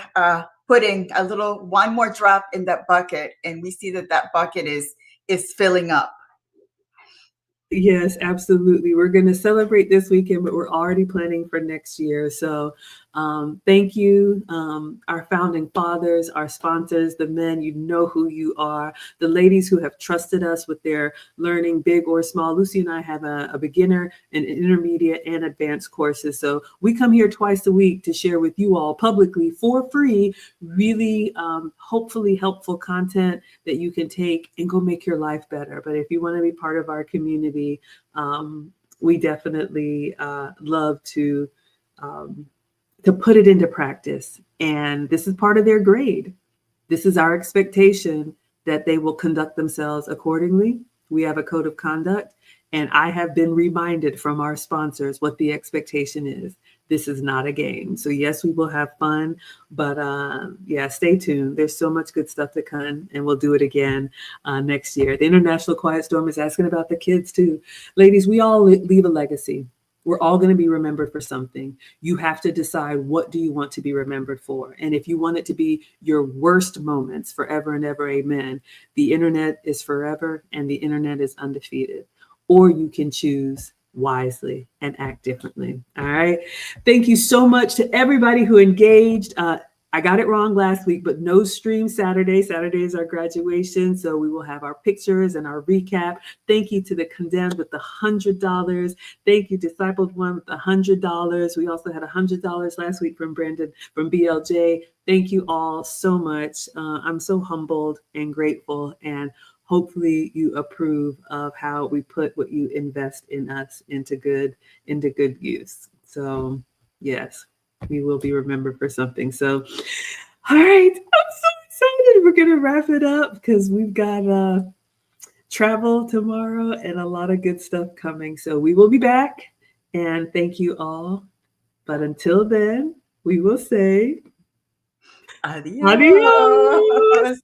putting one more drop in that bucket, and we see that bucket is filling up. Yes, absolutely. We're going to celebrate this weekend, but we're already planning for next year. So thank you, our founding fathers, our sponsors, the men, you know who you are, the ladies who have trusted us with their learning, big or small. Lucy and I have a beginner and intermediate and advanced courses. So we come here twice a week to share with you all publicly for free, really hopefully helpful content that you can take and go make your life better. But if you want to be part of our community, we definitely love to put it into practice. And this is part of their grade. This is our expectation that they will conduct themselves accordingly. We have a code of conduct, and I have been reminded from our sponsors what the expectation is. This is not a game. So yes, we will have fun, but yeah, stay tuned. There's so much good stuff to come, and we'll do it again next year. The International Quiet Storm is asking about the kids too. Ladies, we all leave a legacy. We're all going to be remembered for something. You have to decide, what do you want to be remembered for? And if you want it to be your worst moments forever and ever, amen. The internet is forever and the internet is undefeated. Or you can choose wisely and act differently. All right. Thank you so much to everybody who engaged. I got it wrong last week, but no stream Saturday. Saturday is our graduation, so we will have our pictures and our recap. Thank you to the Condemned with the $100. Thank you, Discipled One, with the $100. We also had $100 last week from Brandon from BLJ. Thank you all so much. I'm so humbled and grateful, and hopefully you approve of how we put what you invest in us into good use. So yes, we will be remembered for something. So all right, I'm so excited. We're gonna wrap it up because we've got travel tomorrow and a lot of good stuff coming. So we will be back, and thank you all. But until then, we will say Adios. adios.